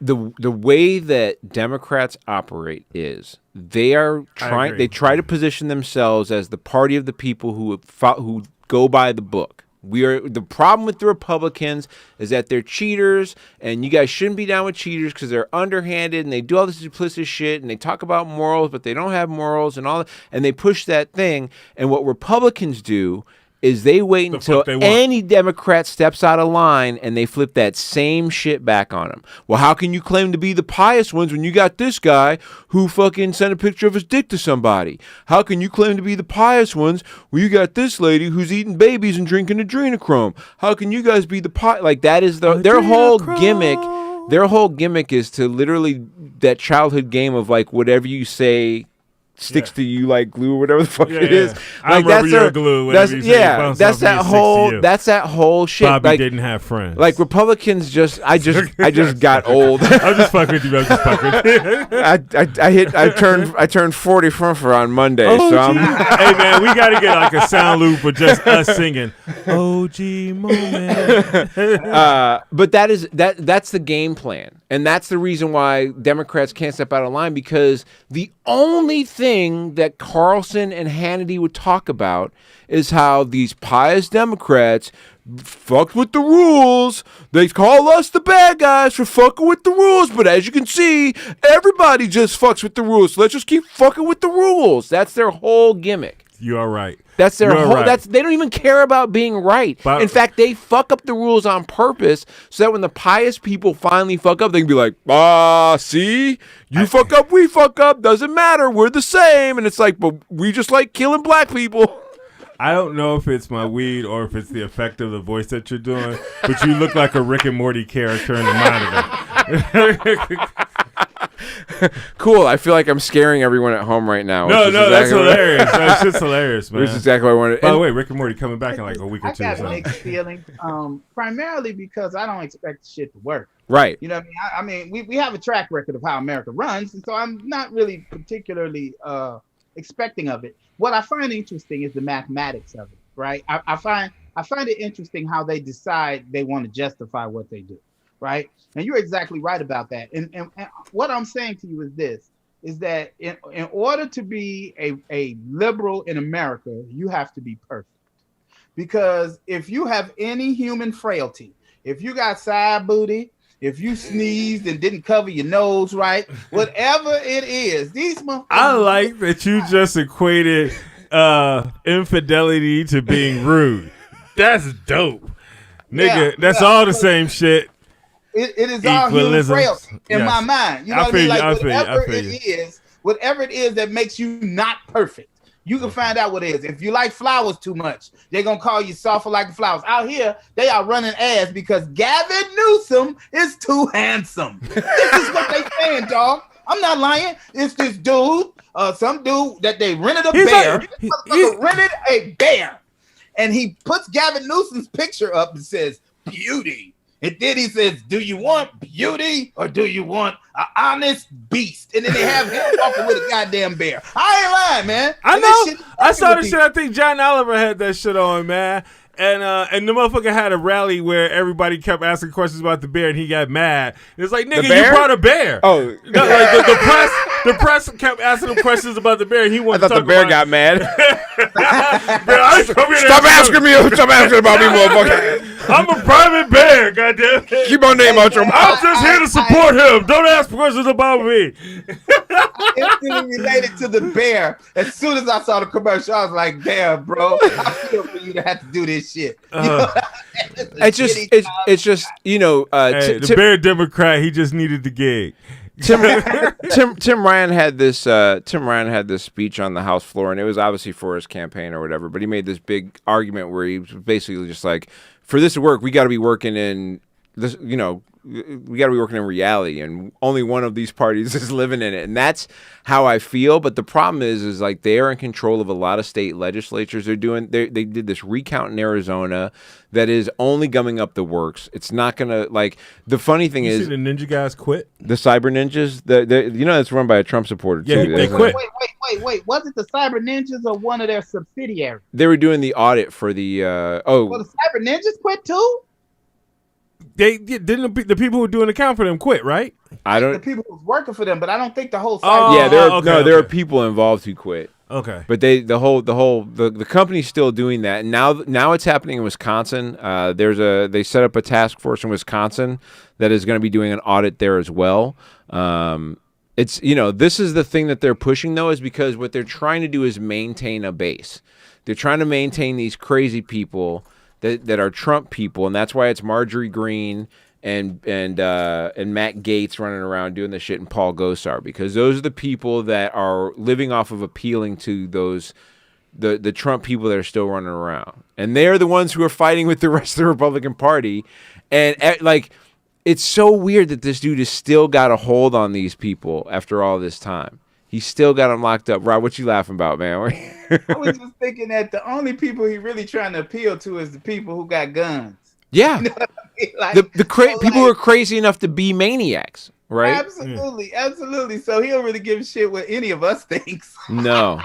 Speaker 2: the way that Democrats operate is they try to position themselves as the party of the people who go by the book. The problem with the Republicans is that they're cheaters, and you guys shouldn't be down with cheaters because they're underhanded and they do all this duplicitous shit and they talk about morals, but they don't have morals and all that, and they push that thing. And what Republicans do is they wait until any Democrat steps out of line and they flip that same shit back on them. Well, how can you claim to be the pious ones when you got this guy who fucking sent a picture of his dick to somebody? How can you claim to be the pious ones when you got this lady who's eating babies and drinking adrenochrome? How can you guys be the like that is their whole gimmick. Their whole gimmick is to literally that childhood game of like whatever you say sticks to you like glue or whatever the fuck it is.
Speaker 3: Like that's glue. That's
Speaker 2: that whole shit.
Speaker 3: Bobby
Speaker 2: like,
Speaker 3: didn't have friends.
Speaker 2: Like Republicans I just got old.
Speaker 3: I'm just fucking with you.
Speaker 2: I turned 40 on Monday.
Speaker 3: Hey man, we gotta get like a sound loop of just us singing OG moment.
Speaker 2: But that's the game plan. And that's the reason why Democrats can't step out of line, because the only thing that Carlson and Hannity would talk about is how these pious Democrats fucked with the rules. They call us the bad guys for fucking with the rules. But as you can see, everybody just fucks with the rules. So let's just keep fucking with the rules. That's their whole gimmick.
Speaker 3: You are right.
Speaker 2: That's their whole. Right. They don't even care about being right. In fact, they fuck up the rules on purpose so that when the pious people finally fuck up, they can be like, see, you fuck up, we fuck up. Doesn't matter. We're the same. And it's like, but we just like killing black people.
Speaker 3: I don't know if it's my weed or if it's the effect of the voice that you're doing, but you look like a Rick and Morty character in the monitor.
Speaker 2: Cool. I feel like I'm scaring everyone at home right now.
Speaker 3: No, that's hilarious. That's just hilarious, man.
Speaker 2: Which is exactly what I wanted.
Speaker 3: By the way, Rick and Morty coming back in like a week or two.
Speaker 4: I got mixed feelings, primarily because I don't expect shit to work.
Speaker 2: Right.
Speaker 4: You know what I mean? I mean, we have a track record of how America runs, and so I'm not really particularly expecting of it. What I find interesting is the mathematics of it, right? I find it interesting how they decide they want to justify what they do, right? And you're exactly right about that. And what I'm saying to you is this, is that in order to be a liberal in America, you have to be perfect. Because if you have any human frailty, if you got side booty, if you sneezed and didn't cover your nose right, whatever it is, these motherfuckers.
Speaker 3: I like that you just equated infidelity to being rude. That's dope. Nigga, that's all the same shit.
Speaker 4: It is all human frailty in my mind. You know what I mean? Like whatever it is that makes you not perfect. You can find out what it is. If you like flowers too much, they're going to call you soft like the flowers. Out here, they are running ass because Gavin Newsom is too handsome. This is what they saying, dog. I'm not lying. It's this dude, some dude that they rented a bear. Rented a bear. And he puts Gavin Newsom's picture up and says, beauty. And then he says, do you want beauty or do you want an honest beast? And then they have him walking with a goddamn bear. I ain't lying, man.
Speaker 3: I
Speaker 4: And
Speaker 3: know. I saw the shit. I think John Oliver had that shit on, man. And the motherfucker had a rally where everybody kept asking questions about the bear, and he got mad. It's like, nigga, you brought a bear.
Speaker 2: Oh,
Speaker 3: no, like the press kept asking him questions about the bear, and he wanted to talk
Speaker 2: the bear got mad.
Speaker 3: Stop
Speaker 2: asking me about me, motherfucker.
Speaker 3: I'm a private bear, goddamn.
Speaker 2: Keep my name out your mouth.
Speaker 3: I'm just here to support him. Don't ask questions about me.
Speaker 4: Instantly related to the bear. As soon as I saw the commercial, I was like, damn, bro, I feel for you to have to do this shit.
Speaker 2: It's just
Speaker 3: the bear Democrat, he just needed the gig.
Speaker 2: Tim Ryan had this speech on the House floor, and it was obviously for his campaign or whatever, but he made this big argument where he was basically just like, for this to work, we got to be working in this, we got to be working in reality, and only one of these parties is living in it, and that's how I feel. But the problem is like they are in control of a lot of state legislatures. They did this recount in Arizona that is only gumming up the works. It's not gonna, like, the funny thing is
Speaker 3: the ninja guys quit.
Speaker 2: The cyber ninjas, that's run by a Trump supporter too.
Speaker 3: Yeah, they quit.
Speaker 4: Wait, was it the cyber ninjas or one of their subsidiaries?
Speaker 2: They were doing the audit for the
Speaker 4: Well, the cyber ninjas quit too.
Speaker 3: They didn't. The people who were doing the count for them quit, right?
Speaker 4: The people who was working for them, but I don't think the whole.
Speaker 2: There are people involved who quit.
Speaker 3: Okay,
Speaker 2: but the company's still doing that. And now it's happening in Wisconsin. They set up a task force in Wisconsin that is going to be doing an audit there as well. This is the thing that they're pushing though, is because what they're trying to do is maintain a base. They're trying to maintain these crazy people that are Trump people, and that's why it's Marjorie Greene and Matt Gaetz running around doing this shit, and Paul Gosar, because those are the people that are living off of appealing to the Trump people that are still running around, and they're the ones who are fighting with the rest of the Republican Party, and it's so weird that this dude has still got a hold on these people after all this time. He's still got them locked up. Rob, what you laughing about, man?
Speaker 4: I was just thinking that the only people he really trying to appeal to is the people who got guns.
Speaker 2: Yeah.
Speaker 4: You know what I mean? Like,
Speaker 2: people who are crazy enough to be maniacs, right?
Speaker 4: Absolutely. So he don't really give a shit what any of us thinks.
Speaker 2: No.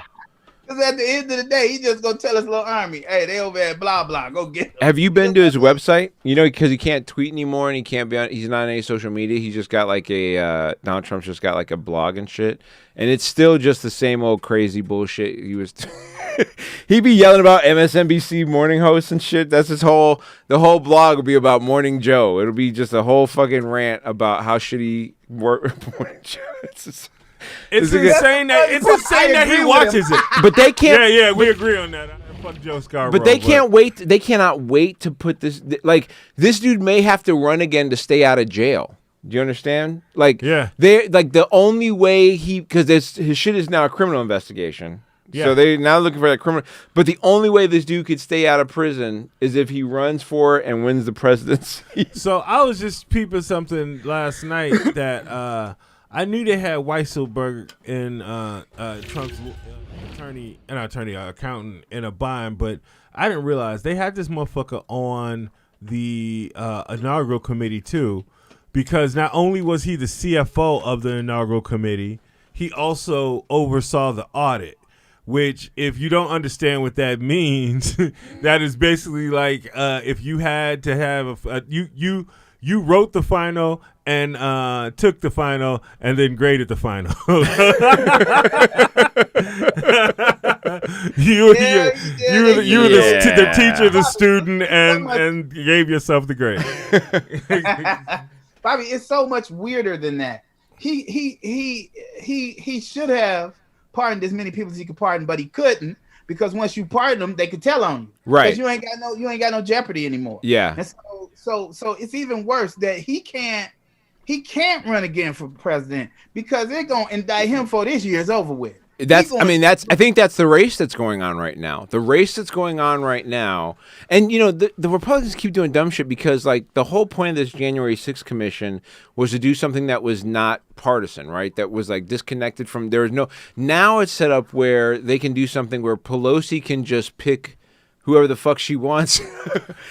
Speaker 4: Because at the end of the day, he just gonna tell his little army, hey, they over at blah blah, go get them.
Speaker 2: Have you been to his website? Because he can't tweet anymore, and he can't be on. He's not on any social media. He's just got like Donald Trump's just got like a blog and shit, and it's still just the same old crazy bullshit. He'd be yelling about MSNBC morning hosts and shit. That's the whole blog will be about Morning Joe. It'll be just a whole fucking rant about how shitty Morning Joe.
Speaker 3: It's insane that he watches it.
Speaker 2: But they can't.
Speaker 3: Yeah, we agree on that. Fuck Joe Scarborough.
Speaker 2: But they can't wait. They cannot wait to put this. Like, this dude may have to run again to stay out of jail. Do you understand? Like,
Speaker 3: yeah.
Speaker 2: They like the only way because his shit is now a criminal investigation. Yeah. So they're now looking for that criminal. But the only way this dude could stay out of prison is if he runs for it and wins the presidency.
Speaker 3: So I was just peeping something last night that I knew they had Weisselberg and Trump's accountant in a bind, but I didn't realize they had this motherfucker on the inaugural committee too, because not only was he the CFO of the inaugural committee, he also oversaw the audit. Which, if you don't understand what that means, that is basically like if you had to have you wrote the final and took the final and then graded the final. you were the teacher, the student, and gave yourself the grade.
Speaker 4: Bobby, it's so much weirder than that. He should have pardoned as many people as he could pardon, but he couldn't, because once you pardon them, they could tell on you.
Speaker 2: Right.
Speaker 4: Because you ain't got no jeopardy anymore.
Speaker 2: Yeah.
Speaker 4: And so it's even worse that he can't run again for president, because they're gonna indict him for this year is over with.
Speaker 2: I think that's the race that's going on right now. The race that's going on right now. And, the Republicans keep doing dumb shit because, like, the whole point of this January 6th commission was to do something that was not partisan, right? That was, like, disconnected from, now it's set up where they can do something where Pelosi can just pick whoever the fuck she wants.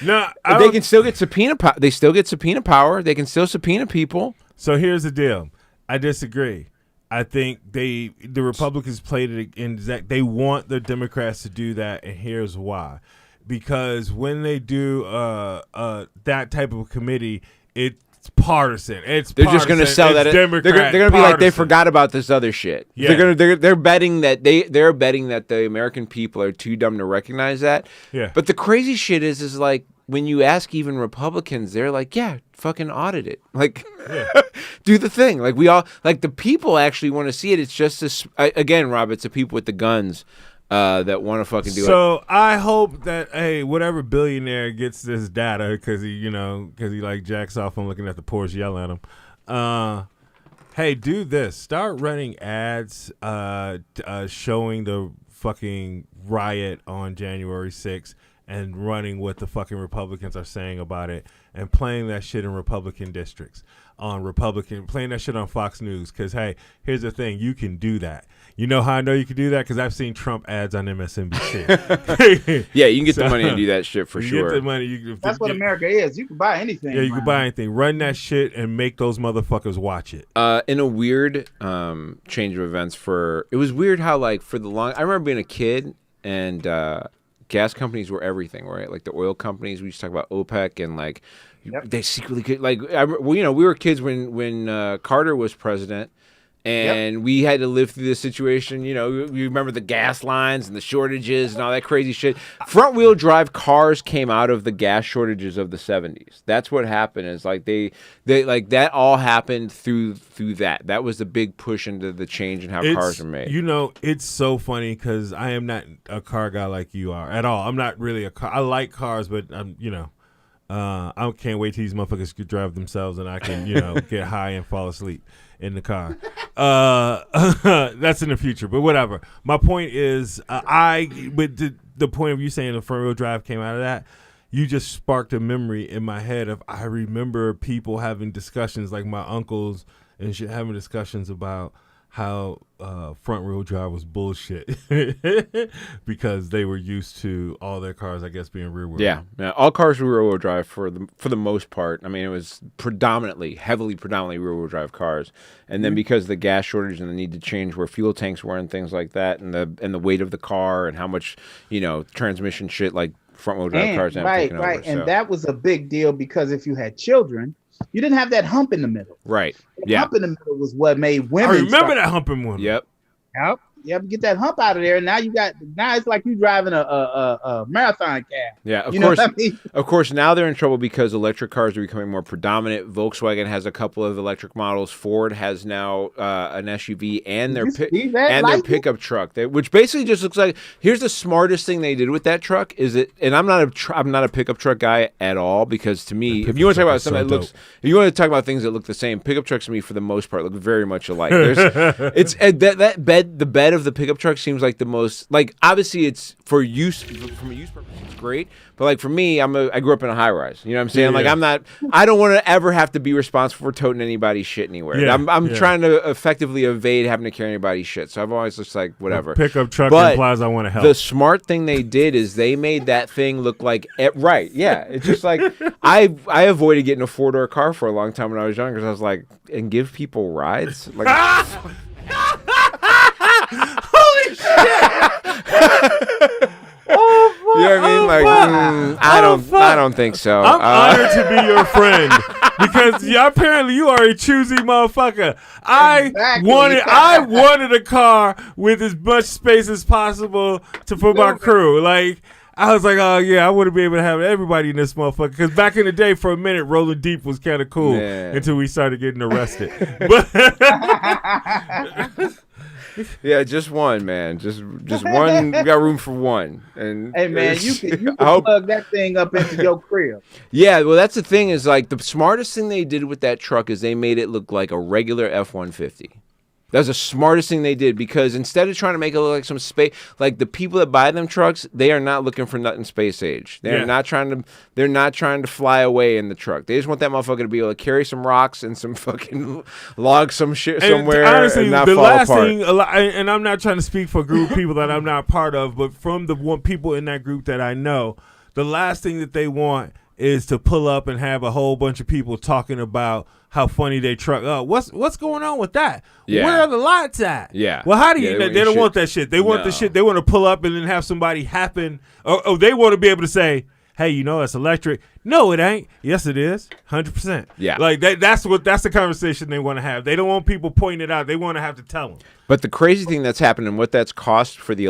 Speaker 3: No,
Speaker 2: they can still get subpoena. They still get subpoena power. They can still subpoena people.
Speaker 3: So here's the deal. I disagree. I think the Republicans played it in exact. They want the Democrats to do that, and here's why. Because when they do that type of committee, it's partisan.
Speaker 2: They're just going to sell that. They're going to be like, they forgot about this other shit. Yeah. They're betting that they're betting that the American people are too dumb to recognize that.
Speaker 3: Yeah.
Speaker 2: But the crazy shit is like when you ask even Republicans, they're like, yeah, fucking audit it. Like, do the thing. Like we all like the people actually want to see it. It's just this again, Rob. It's the people with the guns. That want to fucking do it.
Speaker 3: So I hope that whatever billionaire gets this data because he like jacks off on looking at the Porsche, yell at him. Hey, do this. Start running ads, showing the fucking riot on January 6th and running what the fucking Republicans are saying about it and playing that shit in Republican districts playing that shit on Fox News. Because hey, here's the thing, you can do that. You know how I know you can do that? Because I've seen Trump ads on MSNBC.
Speaker 2: Yeah, you can get the money and do that shit for sure.
Speaker 3: Get the money.
Speaker 4: That's what America is. You can buy anything.
Speaker 3: Yeah, you can buy anything. Run that shit and make those motherfuckers watch it.
Speaker 2: In a weird change of events it was weird how like for the long. I remember being a kid and gas companies were everything, right? Like the oil companies. We used to talk about OPEC and like they secretly could like. We were kids when Carter was president. And we had to live through this situation. You know, you remember the gas lines and the shortages and all that crazy shit. Front-wheel drive cars came out of the gas shortages of the 70s. That's what happened. Is like they like that all happened through that. That was the big push into the change in how cars are made.
Speaker 3: You know, it's so funny because I am not a car guy like you are at all. I'm not really a car. I like cars, but I can't wait till these motherfuckers could drive themselves and I can, get high and fall asleep in the car. That's in the future, but whatever. My point is, with the point of you saying the front wheel drive came out of that, you just sparked a memory in my head of I remember people having discussions, like my uncles and shit, having discussions about how front wheel drive was bullshit because they were used to all their cars, I guess, being rear wheel.
Speaker 2: Yeah, all cars were rear wheel drive for the most part. I mean, it was predominantly rear wheel drive cars, and then because of the gas shortage and the need to change where fuel tanks were and things like that, and the weight of the car and how much transmission shit like front wheel drive cars.
Speaker 4: Right, and that was a big deal because if you had children, you didn't have that hump in the middle.
Speaker 2: Right.
Speaker 4: The hump in the middle was what made women.
Speaker 3: I remember that hump in women.
Speaker 2: Yep.
Speaker 4: Yep. Get that hump out of there. Now it's like you driving a marathon cab.
Speaker 2: Yeah. Of
Speaker 4: course.
Speaker 2: What I mean? Of course, now they're in trouble because electric cars are becoming more predominant. Volkswagen has a couple of electric models. Ford has now an SUV and their pickup truck, which basically just looks like. Here's the smartest thing they did with that truck is it. And I'm not a pickup truck guy at all because to me, if you want to talk about something that looks, if you want to talk about things that look the same, pickup trucks to me for the most part look very much alike. The bed of the pickup truck seems like the most, like, obviously it's from a use purpose, it's great, but like for me, I grew up in a high rise, you know what I'm saying? I don't want to ever have to be responsible for toting anybody's shit anywhere. I'm trying to effectively evade having to carry anybody's shit, so I've always just like whatever.
Speaker 3: Pickup truck implies I want to help.
Speaker 2: The smart thing they did is they made that thing look like it's just like I avoided getting a 4-door car for a long time when I was younger because I was like, and give people rides like
Speaker 3: holy shit!
Speaker 2: Oh, you know what I mean? Like, I don't think so.
Speaker 3: I'm honored to be your friend because apparently you are a choosy motherfucker. I wanted a car with as much space as possible for my crew. Like, I was like, oh yeah, I wouldn't be able to have everybody in this motherfucker. Because back in the day, for a minute, rolling deep was kind of cool until we started getting arrested.
Speaker 2: Yeah, just one, man. Just one. We got room for one. And
Speaker 4: hey, man, you can plug that thing up into your crib.
Speaker 2: Yeah, well, that's the thing is like the smartest thing they did with that truck is they made it look like a regular F-150. That was the smartest thing they did, because instead of trying to make it look like some space, like the people that buy them trucks, they are not looking for nothing space age. They're not trying to fly away in the truck. They just want that motherfucker to be able to carry some rocks and some fucking log some shit somewhere and not fall apart.
Speaker 3: And I'm not trying to speak for a group of people that I'm not part of, but from the people in that group that I know, the last thing that they want is to pull up and have a whole bunch of people talking about how funny they truck. What's going on with that?
Speaker 2: Yeah.
Speaker 3: Where are the lights at?
Speaker 2: Yeah.
Speaker 3: Well, how do you? They don't want that shit. They want the shit. They want to pull up and then have somebody happen. Or they want to be able to say, "Hey, it's electric." No, it ain't. Yes, it is. 100%.
Speaker 2: Yeah.
Speaker 3: Like that's the conversation they want to have. They don't want people pointing it out. They want to have to tell them.
Speaker 2: But the crazy thing that's happened and what that's cost for the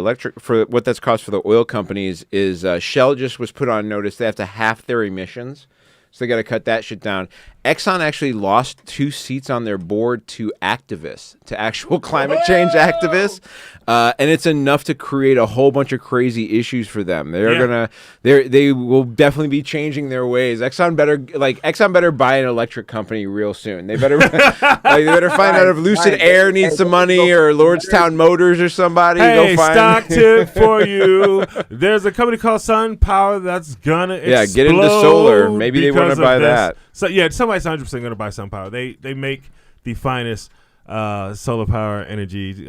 Speaker 2: oil companies is Shell just was put on notice they have to half their emissions. So they got to cut that shit down. Exxon actually lost 2 seats on their board to activists, to actual climate change activists, and it's enough to create a whole bunch of crazy issues for them. They will definitely be changing their ways. Exxon better buy an electric company real soon. They better find out if Lucid Air needs some money or Lordstown Motors or somebody.
Speaker 3: Hey, stock tip for you. There's a company called Sun Power that's gonna explode.
Speaker 2: Get into solar. Maybe they want to buy that.
Speaker 3: So yeah, somebody's 100% going to buy Sun Power. They make the finest solar power energy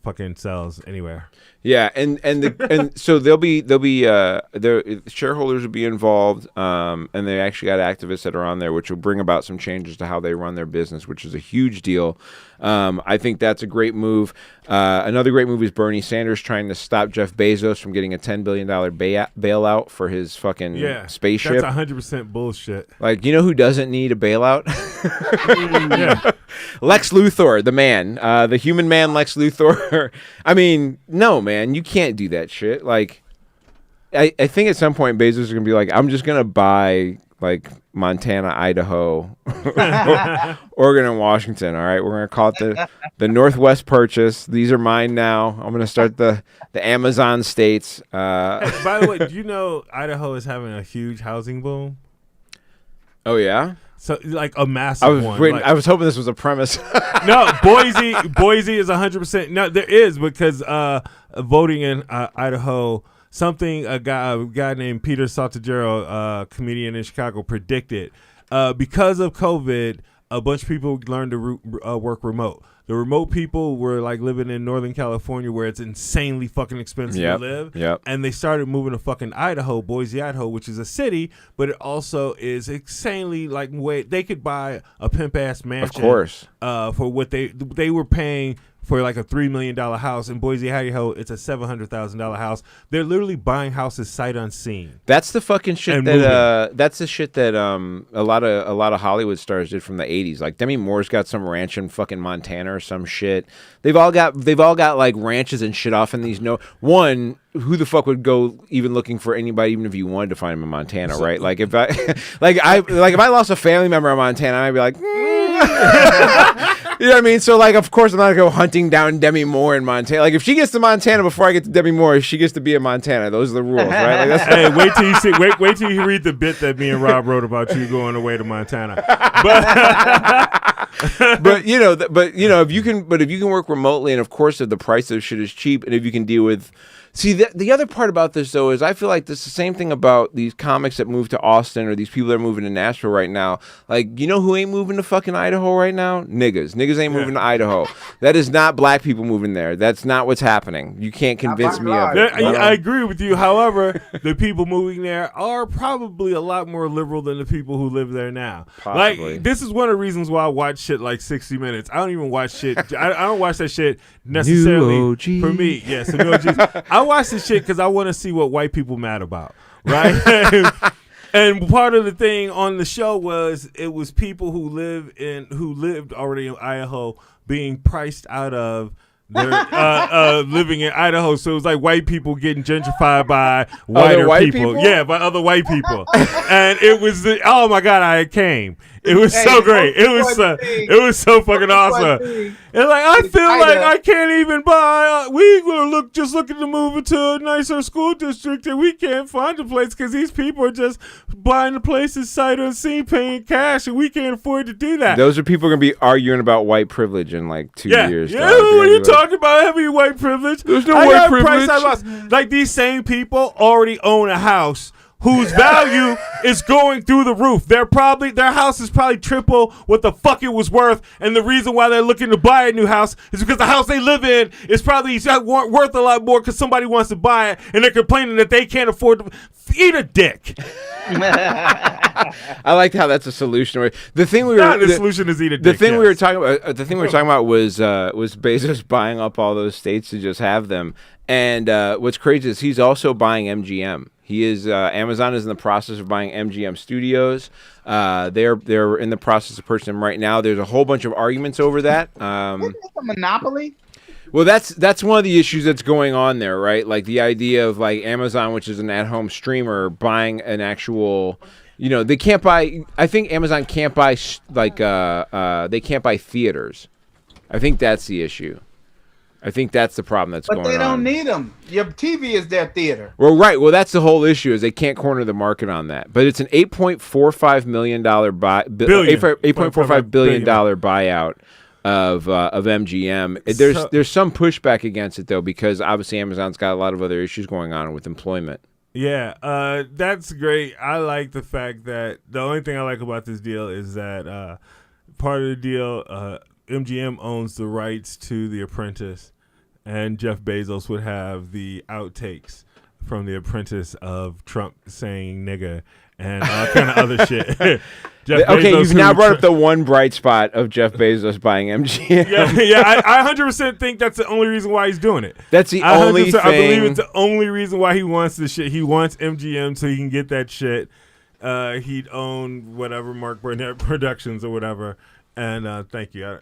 Speaker 3: fucking cells anywhere.
Speaker 2: Yeah, and so their shareholders will be involved, and they actually got activists that are on there, which will bring about some changes to how they run their business, which is a huge deal. I think that's a great move. Another great move is Bernie Sanders trying to stop Jeff Bezos from getting a $10 billion bailout for his fucking spaceship.
Speaker 3: That's 100% bullshit.
Speaker 2: Like, who doesn't need a bailout? Lex Luthor, the man, the human man, Lex Luthor. I mean, no, man, you can't do that shit. Like, I think at some point Bezos is gonna be like, I'm just gonna buy like Montana, Idaho, Oregon, and Washington. All right, we're gonna call it the Northwest Purchase. These are mine now. I'm gonna start the Amazon states.
Speaker 3: By the way, do you know Idaho is having a huge housing boom?
Speaker 2: Oh yeah.
Speaker 3: So like a massive one.
Speaker 2: I was hoping this was a premise.
Speaker 3: No, Boise is 100%. No, there is, because voting in Idaho, a guy named Peter Saltagero, comedian in Chicago, predicted because of COVID, a bunch of people learned to work remote. The remote people were like living in Northern California, where it's insanely fucking expensive to live.
Speaker 2: Yep.
Speaker 3: And they started moving to fucking Idaho, Boise, Idaho, which is a city, but it also is insanely like they could buy a pimp ass mansion.
Speaker 2: Of course.
Speaker 3: For what they were paying for like a $3 million house. In Boise, Idaho, it's a $700,000 house. They're literally buying houses sight unseen.
Speaker 2: That's the fucking shit that's the shit that a lot of Hollywood stars did from the 80s. Like Demi Moore's got some ranch in fucking Montana or some shit. They've all got like ranches and shit off in these who the fuck would go even looking for anybody, even if you wanted to find him in Montana, right? Like if I if I lost a family member in Montana, I'd be like, you know what I mean? So like, of course, I'm not gonna go hunting down Demi Moore in Montana. Like if she gets to Montana before I get to Demi Moore, she gets to be in Montana. Those are the rules, right? Like,
Speaker 3: hey, wait till you read the bit that me and Rob wrote about you going away to Montana.
Speaker 2: But if you can work remotely, and of course if the price of shit is cheap, and if you can deal with. See, the other part about this, though, is I feel like this is the same thing about these comics that move to Austin or these people that are moving to Nashville right now. Like, who ain't moving to fucking Idaho right now? Niggas. Niggas ain't moving to Idaho. That is not black people moving there. That's not what's happening. You can't convince me of it.
Speaker 3: I agree with you. However, the people moving there are probably a lot more liberal than the people who live there now.
Speaker 2: Possibly.
Speaker 3: Like, this is one of the reasons why I watch shit like 60 Minutes. I don't even watch shit. I don't watch that shit necessarily for me. Yes, New OGs. I watch this shit because I want to see what white people mad about, right? And part of the thing on the show was it was people who lived already in Idaho being priced out of their living in Idaho. So it was like white people getting gentrified by whiter people. Yeah, by other white people. And it was oh my God, I came. It was so great. It was so fucking awesome. And like I feel like I can't even buy. We gonna look to move into a nicer school district, and we can't find a place because these people are just buying the places sight unseen, paying cash, and we can't afford to do that.
Speaker 2: Those are people going to be arguing about white privilege in like 2 years.
Speaker 3: Yeah, what are you talking about? Having white privilege?
Speaker 2: There's no white privilege.
Speaker 3: Like these same people already own a house whose value is going through the roof. Their house is probably triple what the fuck it was worth, and the reason why they're looking to buy a new house is because the house they live in is probably worth a lot more because somebody wants to buy it, and they're complaining that they can't afford to eat a dick.
Speaker 2: I like how that's a solution. The
Speaker 3: solution is eat a dick.
Speaker 2: The thing we were talking about was Bezos buying up all those states to just have them. And what's crazy is he's also buying MGM. He is Amazon is in the process of buying MGM Studios. They're in the process of purchasing them right now. There's a whole bunch of arguments over that.
Speaker 4: Isn't it a monopoly?
Speaker 2: Well, that's one of the issues that's going on there, right? Like the idea of like Amazon, which is an at-home streamer, buying an actual. They can't buy. I think Amazon can't buy they can't buy theaters. I think that's the issue. I think that's the problem that's going on.
Speaker 4: But they don't need them. Your TV is their theater.
Speaker 2: Well, right. Well, that's the whole issue is they can't corner the market on that. But it's an $8.45 billion $8.45 billion buyout of MGM. There's some pushback against it though because obviously Amazon's got a lot of other issues going on with employment.
Speaker 3: Yeah, that's great. I like the fact that the only thing I like about this deal is that part of the deal, MGM owns the rights to The Apprentice, and Jeff Bezos would have the outtakes from The Apprentice of Trump saying nigga and all kind of other shit.
Speaker 2: You've now brought up the one bright spot of Jeff Bezos buying MGM.
Speaker 3: I 100% think that's the only reason why he's doing it.
Speaker 2: That's the only thing.
Speaker 3: I believe it's the only reason why he wants this shit. He wants MGM so he can get that shit. He'd own whatever Mark Burnett Productions or whatever. And thank you.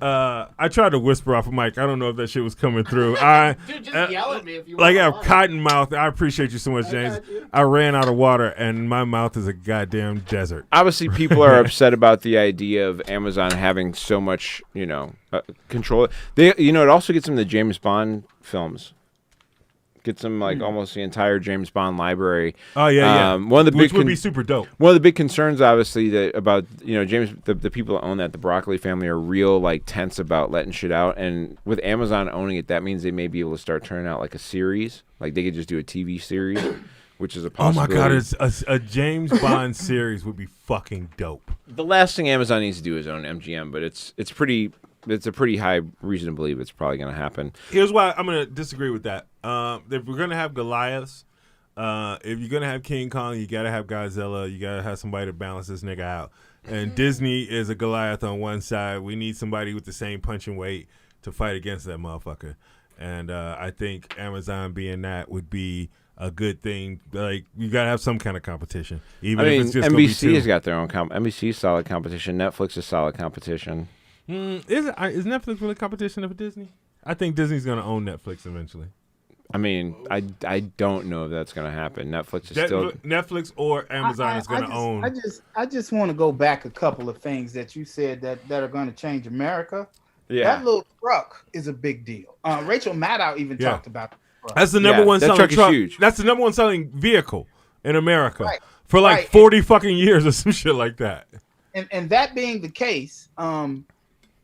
Speaker 3: I tried to whisper off a mic. I don't know if that shit was coming through.
Speaker 5: Dude, just yell at me if you want.
Speaker 3: Like I have cotton mouth. I appreciate you so much, James. I ran out of water, and my mouth is a goddamn desert.
Speaker 2: Obviously, people are upset about the idea of Amazon having so much, control. It also gets them the James Bond films. Gets them like almost the entire James Bond library.
Speaker 3: Oh yeah.
Speaker 2: One of the
Speaker 3: which would be super dope.
Speaker 2: One of the big concerns, obviously, about James, the people that own that, the Broccoli family, are real like tense about letting shit out. And with Amazon owning it, that means they may be able to start turning out like a series. Like they could just do a TV series, which is a possibility.
Speaker 3: Oh my god, a James Bond series would be fucking dope.
Speaker 2: The last thing Amazon needs to do is own MGM, but it's a pretty high reason to believe it's probably going to happen.
Speaker 3: Here's why I'm going to disagree with that. If we're going to have Goliaths, if you're going to have King Kong, you got to have Godzilla. You got to have somebody to balance this nigga out. And Disney is a Goliath on one side. We need somebody with the same punching weight to fight against that motherfucker. And I think Amazon being that would be a good thing. Like you got to have some kind of competition. If it's just
Speaker 2: NBC has got their own NBC's solid competition. Netflix is solid competition.
Speaker 3: Is Netflix really competition of Disney? I think Disney's going to own Netflix eventually.
Speaker 2: I mean, I don't know if that's going to happen. Netflix is still
Speaker 3: Netflix or Amazon is going to own.
Speaker 4: I just want to go back a couple of things that you said that are going to change America.
Speaker 2: Yeah,
Speaker 4: that little truck is a big deal. Rachel Maddow even talked about the truck.
Speaker 3: That's the number one selling truck.
Speaker 2: Huge.
Speaker 3: That's the number one selling vehicle in America for like 40 fucking years or some shit like that.
Speaker 4: And that being the case,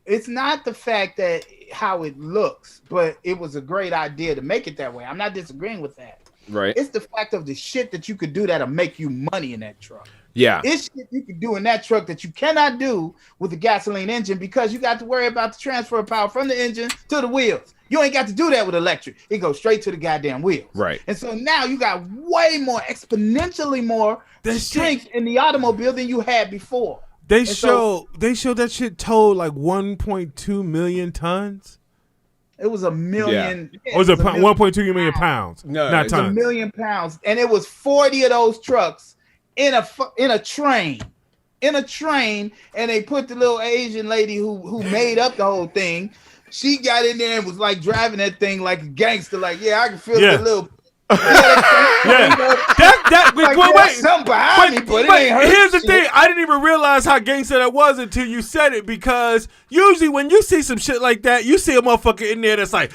Speaker 4: it's not the fact that how it looks, but it was a great idea to make it that way. I'm not disagreeing with that.
Speaker 2: Right.
Speaker 4: It's the fact of the shit that you could do that'll make you money in that truck.
Speaker 2: Yeah.
Speaker 4: It's shit you could do in that truck that you cannot do with a gasoline engine because you got to worry about the transfer of power from the engine to the wheels. You ain't got to do that with electric. It goes straight to the goddamn wheels.
Speaker 2: Right.
Speaker 4: And so now you got way more, exponentially more strength in the automobile than you had before.
Speaker 3: They show that shit towed like 1.2 million tons.
Speaker 4: It was a million.
Speaker 3: Yeah. Or was it 1.2 million pounds?
Speaker 2: No,
Speaker 3: not tons.
Speaker 4: A million pounds, and it was 40 of those trucks in a train, and they put the little Asian lady who made up the whole thing. She got in there and was like driving that thing like a gangster. Like, yeah, I can feel the little.
Speaker 3: Wait.
Speaker 4: Something behind me, but it ain't hurt
Speaker 3: here's the
Speaker 4: shit.
Speaker 3: thing. I didn't even realize how gangster that was until you said it, because usually when you see some shit like that, you see a motherfucker in there that's like,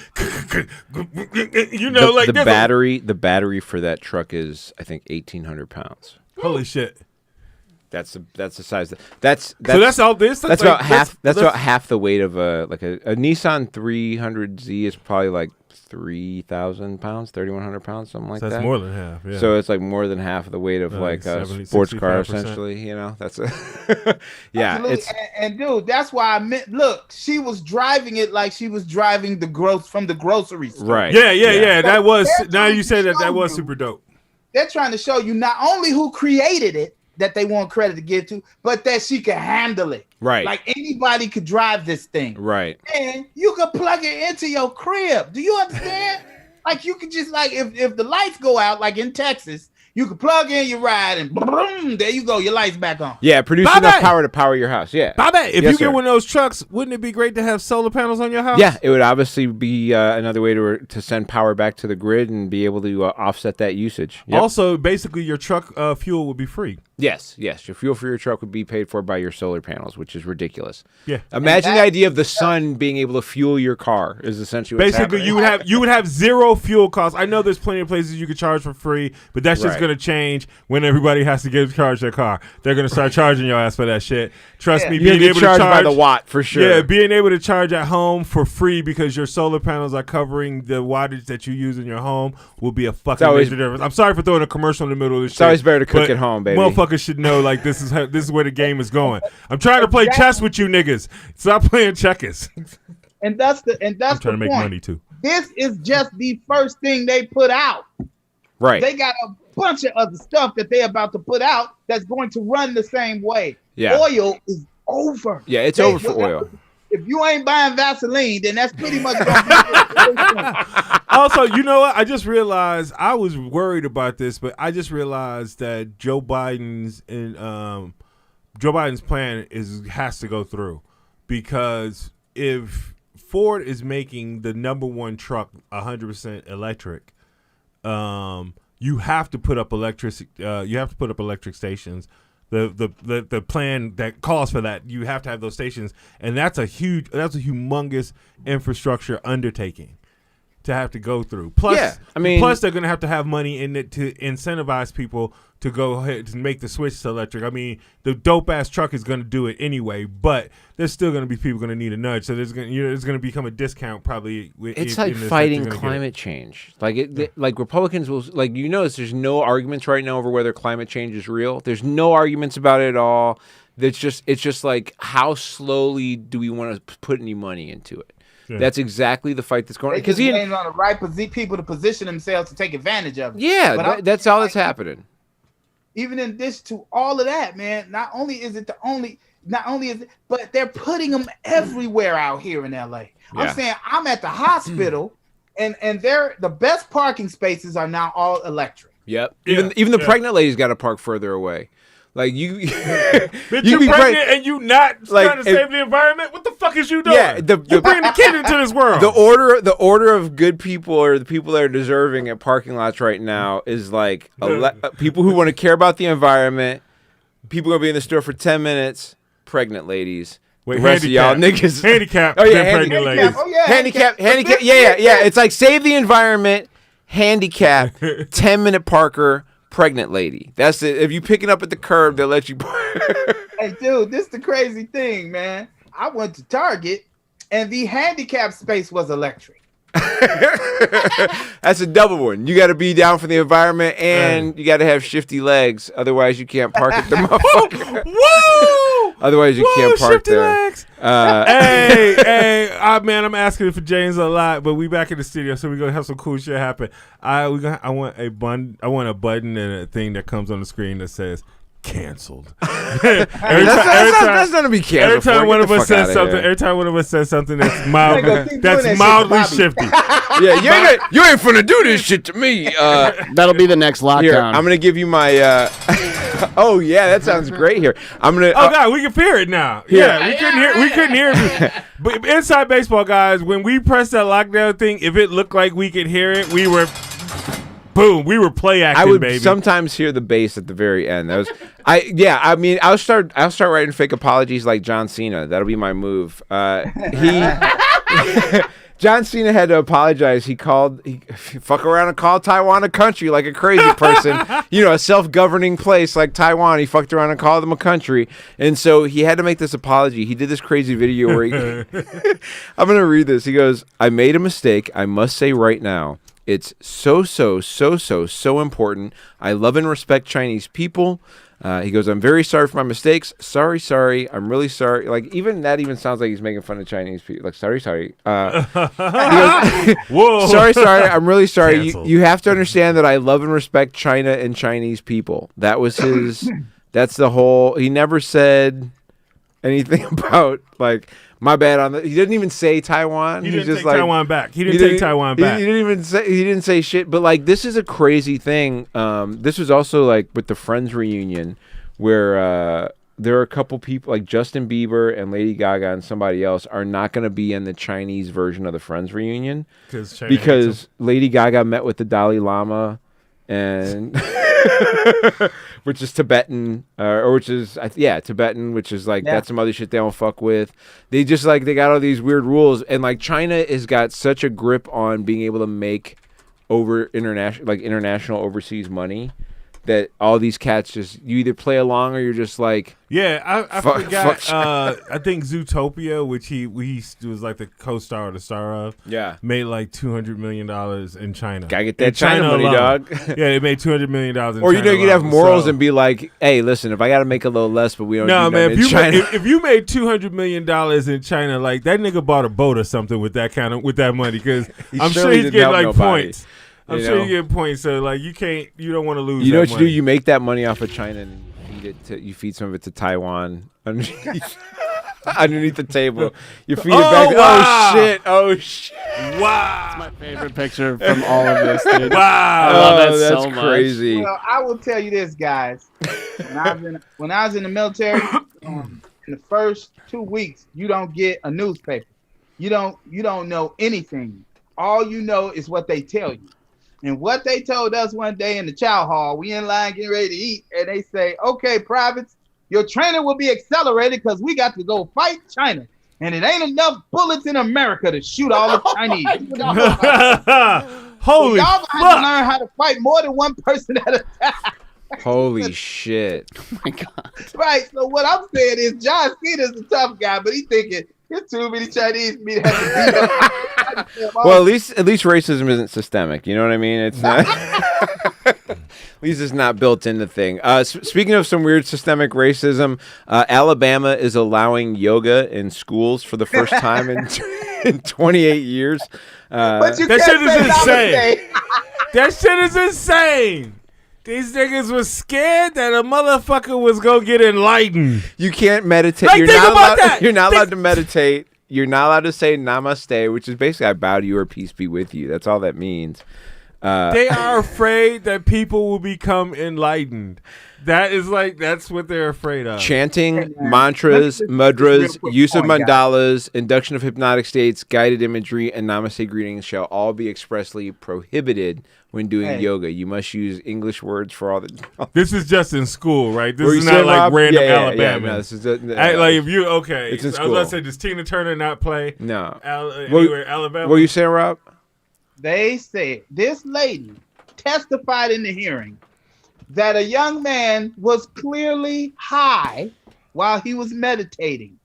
Speaker 3: you know, like
Speaker 2: the battery for that truck is, I think, 1,800 pounds.
Speaker 3: Holy shit.
Speaker 2: That's the size. That's
Speaker 3: all this.
Speaker 2: That's about half. That's about half the weight of a Nissan 300Z is probably like 3,000 pounds, 3,100 pounds, something like that.
Speaker 3: That's more than half. Yeah.
Speaker 2: So it's like more than half of the weight of like a
Speaker 3: 70,
Speaker 2: sports car,
Speaker 3: 65%.
Speaker 2: essentially. You know, that's a yeah.
Speaker 4: Absolutely.
Speaker 2: It's
Speaker 4: and dude, that's why I meant. Look, she was driving it like she was driving from the grocery store.
Speaker 2: right.
Speaker 3: Yeah. That was.
Speaker 4: They're
Speaker 3: Now you say
Speaker 4: trying to
Speaker 3: that
Speaker 4: show
Speaker 3: was
Speaker 4: you-
Speaker 3: super dope.
Speaker 4: They're trying to show you not only who created it that they want credit to give to, but that she can handle it.
Speaker 2: Right.
Speaker 4: Like anybody could drive this thing.
Speaker 2: Right.
Speaker 4: And you could plug it into your crib. Do you understand? Like you could just like if the lights go out, like in Texas, you could plug in your ride and boom, there you go, your lights back on.
Speaker 2: Yeah, produce enough power to power your house. Yeah.
Speaker 3: Bobby, if
Speaker 2: Yes,
Speaker 3: you
Speaker 2: sir.
Speaker 3: get one of those trucks, wouldn't it be great to have solar panels on your house?
Speaker 2: Yeah, it would obviously be another way to send power back to the grid and be able to offset that usage. Yep.
Speaker 3: Also, basically, your truck fuel would be free.
Speaker 2: Yes. Your fuel for your truck would be paid for by your solar panels, which is ridiculous.
Speaker 3: Yeah.
Speaker 2: Imagine the idea of the sun being able to fuel your car is essentially what's
Speaker 3: Basically,
Speaker 2: happening.
Speaker 3: you would have zero fuel costs. I know there's plenty of places you could charge for free, but that's just
Speaker 2: Right.
Speaker 3: going to change when everybody has to charge their car. They're going to start charging your ass for that shit. Trust me,
Speaker 2: You're
Speaker 3: being
Speaker 2: gonna
Speaker 3: able
Speaker 2: get
Speaker 3: to
Speaker 2: charged
Speaker 3: charge
Speaker 2: by the watt for sure.
Speaker 3: Yeah, being able to charge at home for free because your solar panels are covering the wattage that you use in your home will be a fucking
Speaker 2: always-
Speaker 3: major difference. I'm sorry for throwing a commercial in the middle of this shit.
Speaker 2: It's always better to cook
Speaker 3: but
Speaker 2: at home, baby.
Speaker 3: Motherfuckers should know like this is where the game is going. I'm trying to play chess with you niggas. Stop playing checkers.
Speaker 4: And that's the
Speaker 3: I'm trying to make
Speaker 4: point.
Speaker 3: money too.
Speaker 4: This is just the first thing they put out.
Speaker 2: Right.
Speaker 4: They got a bunch of other stuff that they're about to put out that's going to run the same way.
Speaker 2: Yeah.
Speaker 4: Oil is over.
Speaker 2: Yeah, it's over for oil.
Speaker 4: If you ain't buying Vaseline, then that's pretty much going to be
Speaker 3: Also, you know what? I just realized I was worried about this, but I just realized that Joe Biden's plan has to go through, because if Ford is making the number one truck 100% electric, you have to put up electric stations. The plan that calls for that, you have to have those stations, and that's a humongous infrastructure undertaking to have to go through. Plus,
Speaker 2: Yeah, I mean-
Speaker 3: plus they're gonna have to have money in it to incentivize people to go ahead and make the switch to electric. I mean, the dope ass truck is gonna do it anyway, but there's still gonna be people gonna need a nudge. So there's gonna become a discount probably.
Speaker 2: It's like fighting climate change. Like Republicans will, like, you notice there's no arguments right now over whether climate change is real. There's no arguments about it at all. It's just like, how slowly do we want to put any money into it? Yeah. That's exactly the fight that's going on.
Speaker 4: Because he's on the right people to position themselves to take advantage of it.
Speaker 2: Yeah, that's all that's happening.
Speaker 4: Even in this, to all of that, man, not only is it, but they're putting them everywhere out here in LA. Yeah. I'm saying I'm at the hospital, and the best parking spaces are now all electric.
Speaker 2: Yep. Even the pregnant lady's got to park further away. Like you,
Speaker 3: bitch, you're pregnant and you not trying to save the environment. What the fuck is you doing? Yeah, you bring the kid into this world.
Speaker 2: The order of good people, or the people that are deserving at parking lots right now, is like people who want to care about the environment. People gonna be in the store for 10 minutes. Pregnant ladies.
Speaker 3: Wait,
Speaker 2: the rest of y'all niggas.
Speaker 3: Handicap.
Speaker 2: Oh yeah,
Speaker 3: pregnant ladies.
Speaker 4: Oh, yeah,
Speaker 2: handicap. Yeah. It's like save the environment. Handicap. 10-minute Parker. Pregnant lady. That's it. If you pick it up at the curb, they'll let you.
Speaker 4: Hey, dude, this is the crazy thing, man. I went to Target, and the handicap space was electric.
Speaker 2: That's a double one. You got to be down for the environment, and you got to have shifty legs. Otherwise, you can't park at the motherfucker.
Speaker 3: Woo!
Speaker 2: Otherwise, you can't park
Speaker 3: shifty
Speaker 2: there.
Speaker 3: Legs. Hey, man, I'm asking for James a lot, but we back in the studio, so we're gonna have some cool shit happen. I want a button and a thing that comes on the screen that says canceled.
Speaker 2: That's not to be canceled.
Speaker 3: Every time one of us says something, that's mildly shifty.
Speaker 2: Yeah, you ain't finna do this shit to me.
Speaker 5: That'll be the next lockdown.
Speaker 2: Here, I'm gonna give you my. Oh yeah, that sounds great. Here, I'm gonna.
Speaker 3: Oh God, we can hear it now. Yeah, we couldn't hear it. But inside baseball, guys, when we pressed that lockdown thing, if it looked like we could hear it, we were boom, we were play acting,
Speaker 2: I would
Speaker 3: baby.
Speaker 2: sometimes hear the bass at the very end. That was, I mean, I'll start writing fake apologies like John Cena. That'll be my move. John Cena had to apologize. He fuck around and called Taiwan a country like a crazy person. A self-governing place like Taiwan. He fucked around and called them a country. And so he had to make this apology. He did this crazy video where I'm going to read this. He goes, I made a mistake. I must say right now, it's so important. I love and respect Chinese people. He goes, I'm very sorry for my mistakes. Sorry. I'm really sorry. Like, even that even sounds like he's making fun of Chinese people. Like, sorry. He goes,
Speaker 3: Whoa.
Speaker 2: Sorry. I'm really sorry.
Speaker 3: Canceled.
Speaker 2: You have to understand that I love and respect China and Chinese people. That was his, that's the whole, he never said anything about, like, my bad on he didn't even say Taiwan.
Speaker 3: He didn't take Taiwan back. He didn't take Taiwan back.
Speaker 2: He didn't say shit. But like, this is a crazy thing. This was also like with the Friends reunion, where there are a couple people like Justin Bieber and Lady Gaga and somebody else are not going to be in the Chinese version of the Friends reunion because Lady Gaga met with the Dalai Lama and. Which is Tibetan, Tibetan, which is like that's some other shit they don't fuck with. They just like they got all these weird rules, and like China has got such a grip on being able to make international overseas money that all these cats just you either play along or you're just like
Speaker 3: I forgot. I think Zootopia, which he was like the co-star or the star of, made like $200 million in China.
Speaker 2: Gotta get that China money,
Speaker 3: alone.
Speaker 2: dog.
Speaker 3: Yeah, it made $200 million in China.
Speaker 2: Or you could have morals
Speaker 3: so.
Speaker 2: And be like, hey, listen, if I gotta make a little less, but we don't.
Speaker 3: No, man.
Speaker 2: In China.
Speaker 3: If you made $200 million in China, like that nigga bought a boat or something with that money, because I'm sure he's getting like points. I'm sure you get points, so like you don't want to lose.
Speaker 2: You know what
Speaker 3: money.
Speaker 2: you do? You make that money off of China and you feed some of it to Taiwan underneath the table. You feed it back.
Speaker 3: Wow.
Speaker 2: Oh shit!
Speaker 3: Wow,
Speaker 1: That's my favorite picture from all of this, dude.
Speaker 3: Wow,
Speaker 1: I love that
Speaker 2: that's
Speaker 1: so much.
Speaker 2: crazy.
Speaker 4: Well, I will tell you this, guys. When I was in the military, in the first 2 weeks, you don't get a newspaper. You don't know anything. All you know is what they tell you. And what they told us one day in the chow hall, we in line getting ready to eat, and they say, okay, privates, your training will be accelerated because we got to go fight China. And it ain't enough bullets in America to shoot all the Chinese.
Speaker 3: Holy
Speaker 4: y'all
Speaker 3: fuck.
Speaker 4: gonna have to learn how to fight more than one person at a time.
Speaker 2: Holy shit!
Speaker 1: Oh my God.
Speaker 4: Right. So what I'm saying is John Cena's a tough guy, but he's thinking there's too many Chinese for me to have to beat up.
Speaker 2: Well, at least racism isn't systemic. You know what I mean? It's not. At least it's not built into the thing. Speaking of some weird systemic racism, Alabama is allowing yoga in schools for the first time in 28 years.
Speaker 4: But you
Speaker 3: That
Speaker 4: can't
Speaker 3: shit is
Speaker 4: say
Speaker 3: insane.
Speaker 4: namaste.
Speaker 3: That shit is insane. These niggas was scared that a motherfucker was gonna get enlightened.
Speaker 2: You can't meditate.
Speaker 3: Like,
Speaker 2: You're
Speaker 3: think
Speaker 2: not
Speaker 3: about
Speaker 2: allowed.
Speaker 3: that.
Speaker 2: You're not allowed to meditate. You're not allowed to say namaste, which is basically I bow to you or peace be with you. That's all that means.
Speaker 3: They are afraid that people will become enlightened. That's what they're afraid of.
Speaker 2: Chanting, mantras, mudras, use of mandalas, induction of hypnotic states, guided imagery, and namaste greetings shall all be expressly prohibited when doing yoga. You must use English words for all the.
Speaker 3: This is just in school, right? This
Speaker 2: Were
Speaker 3: is
Speaker 2: you
Speaker 3: not
Speaker 2: saying,
Speaker 3: like
Speaker 2: Rob?
Speaker 3: random
Speaker 2: Yeah,
Speaker 3: Alabama.
Speaker 2: no, this is
Speaker 3: like if you okay,
Speaker 2: It's in
Speaker 3: I was
Speaker 2: school.
Speaker 3: about to say, does Tina Turner not play?
Speaker 2: No.
Speaker 3: Anywhere Alabama?
Speaker 2: What were you saying, Rob?
Speaker 4: They said this lady testified in the hearing that a young man was clearly high while he was meditating.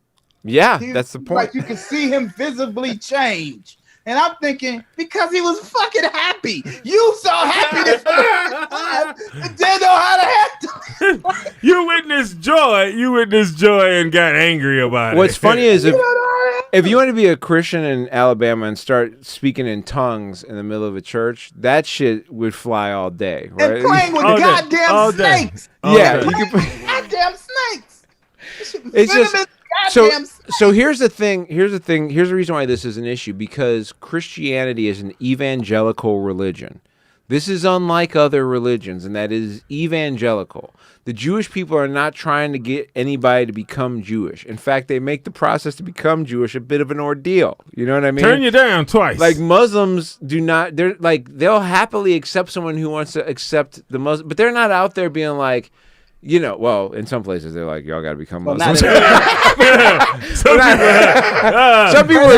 Speaker 2: Yeah, that's the point.
Speaker 4: Like you could see him visibly change. And I'm thinking, because he was fucking happy. You saw happiness and didn't know how to handle it.
Speaker 3: You witnessed joy and got angry about it.
Speaker 2: What's funny is if you want to be a Christian in Alabama and start speaking in tongues in the middle of a church, that shit would fly all day, right?
Speaker 4: And playing with
Speaker 3: All day.
Speaker 4: goddamn
Speaker 3: All day.
Speaker 4: snakes.
Speaker 2: Yeah,
Speaker 3: Okay.
Speaker 2: you could.
Speaker 4: Goddamn snakes.
Speaker 2: It's just
Speaker 4: Venomous
Speaker 2: so.
Speaker 4: goddamn snakes.
Speaker 2: So here's the thing. Here's the reason why this is an issue, because Christianity is an evangelical religion. This is unlike other religions, and that is evangelical. The Jewish people are not trying to get anybody to become Jewish. In fact, they make the process to become Jewish a bit of an ordeal. You know what I mean?
Speaker 3: Turn you down twice.
Speaker 2: Like Muslims do not. They're like they'll happily accept someone who wants to accept the Muslim, but they're not out there being like. You know, well, in some places they're like, y'all got to become Muslims.
Speaker 3: some people,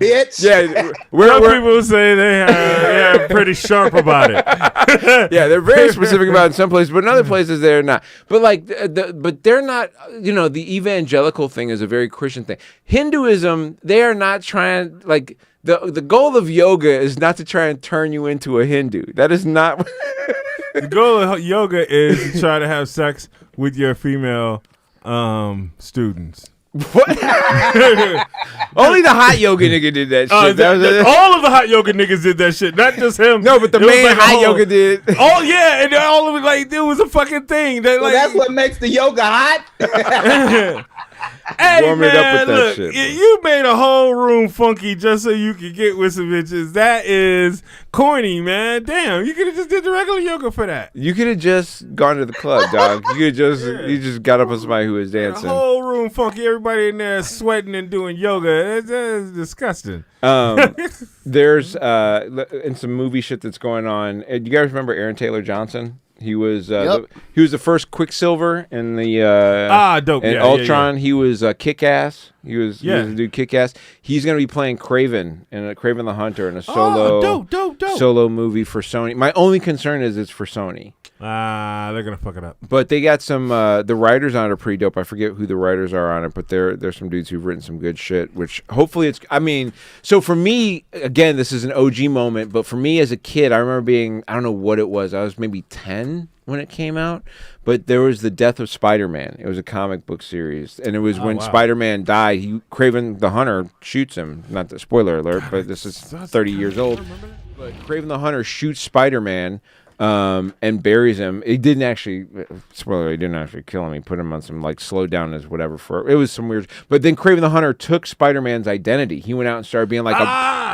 Speaker 4: bitch.
Speaker 2: Yeah,
Speaker 3: some people say they pretty sharp about it.
Speaker 2: Yeah, they're very specific about it in some places, but in other places they're not. But like, but they're not. You know, the evangelical thing is a very Christian thing. Hinduism, they are not trying like. The goal of yoga is not to try and turn you into a Hindu. That is not.
Speaker 3: The goal of yoga is to try to have sex with your female students.
Speaker 2: What? Only the hot yoga nigga did that shit.
Speaker 3: All of the hot yoga niggas did that shit, not just him.
Speaker 2: No, but the main like hot yoga did.
Speaker 3: Oh yeah, and all of it like it was a fucking thing.
Speaker 4: That's what makes the yoga hot.
Speaker 3: Hey
Speaker 2: Warm
Speaker 3: man,
Speaker 2: it up with that
Speaker 3: look,
Speaker 2: shit.
Speaker 3: You made a whole room funky just so you could get with some bitches. That is corny, man. Damn, you could have just did the regular yoga for that.
Speaker 2: You could have just gone to the club, dog. You could just you just got up with somebody who was dancing.
Speaker 3: The whole room funky. Everybody in there sweating and doing yoga. That's disgusting.
Speaker 2: There's in some movie shit that's going on. You guys remember Aaron Taylor Johnson? He was he was the first Quicksilver in the
Speaker 3: dope.
Speaker 2: in Ultron. Yeah. He was Kick-Ass. He was the dude Kick-Ass. He's gonna be playing Kraven in Kraven the Hunter in a solo solo movie for Sony. My only concern is it's for Sony.
Speaker 3: They're gonna fuck it up.
Speaker 2: But they got some the writers on it are pretty dope. I forget who the writers are on it, but there's some dudes who've written some good shit, which hopefully it's I mean, so for me, again, this is an OG moment, but for me as a kid, I remember being I don't know what it was. I was maybe 10 when it came out, but there was the death of Spider-Man. It was a comic book series, and it was when Spider-Man died, Kraven the Hunter shoots him. Not the spoiler alert, but this is 30 years old. But Kraven the Hunter shoots Spider-Man and buries him. He didn't actually, spoiler, he didn't actually kill him. He put him on some like slow down as whatever it was some weird. But then Kraven the Hunter took Spider-Man's identity. He went out and started being like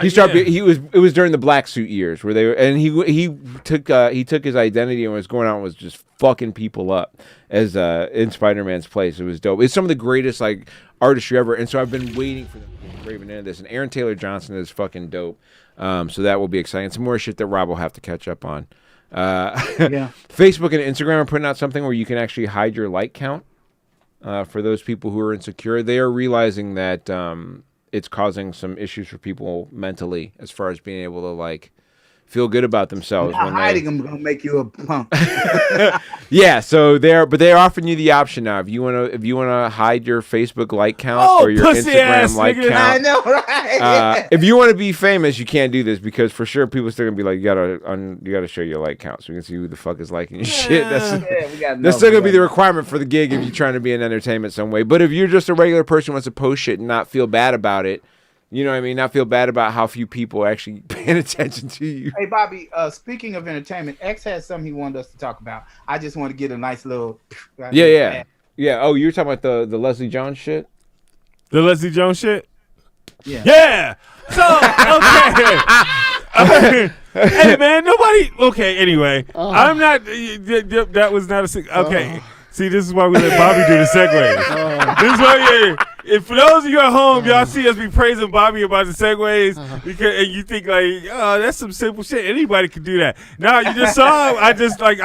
Speaker 2: it was during the black suit years where they were, and he took his identity and was going out and was just fucking people up as in Spider-Man's place. It was dope. It's some of the greatest like artistry ever. And so I've been waiting for them to get Kraven into this. And Aaron Taylor Johnson is fucking dope. So that will be exciting. Some more shit that Rob will have to catch up on. Facebook and Instagram are putting out something where you can actually hide your like count for those people who are insecure. They are realizing that it's causing some issues for people mentally as far as being able to like feel good about themselves.
Speaker 4: Not hiding them gonna make you a punk.
Speaker 2: Yeah, so they're offering you the option now. If you wanna hide your Facebook like count or your Instagram like count.
Speaker 4: I know, right?
Speaker 2: If you want to be famous, you can't do this because for sure people are still gonna be like, you gotta show your like count so we can see who the fuck is liking your shit. That's still gonna be the requirement for the gig if you're trying to be in entertainment some way. But if you're just a regular person who wants to post shit and not feel bad about it. You know what I mean? Not feel bad about how few people actually paying attention to you.
Speaker 4: Hey, Bobby, speaking of entertainment, X has something he wanted us to talk about. I just want to get a nice little...
Speaker 2: Yeah. Oh, you were talking about the Leslie Jones shit?
Speaker 3: The Leslie Jones shit?
Speaker 4: Yeah.
Speaker 3: So, okay. Hey, man, nobody... Okay, anyway. I'm not... That was not a... Okay. See, this is why we let Bobby do the segues. This is why if for those of you at home, y'all see us be praising Bobby about the segues, and you think like, oh, that's some simple shit. Anybody can do that. Now you just saw, I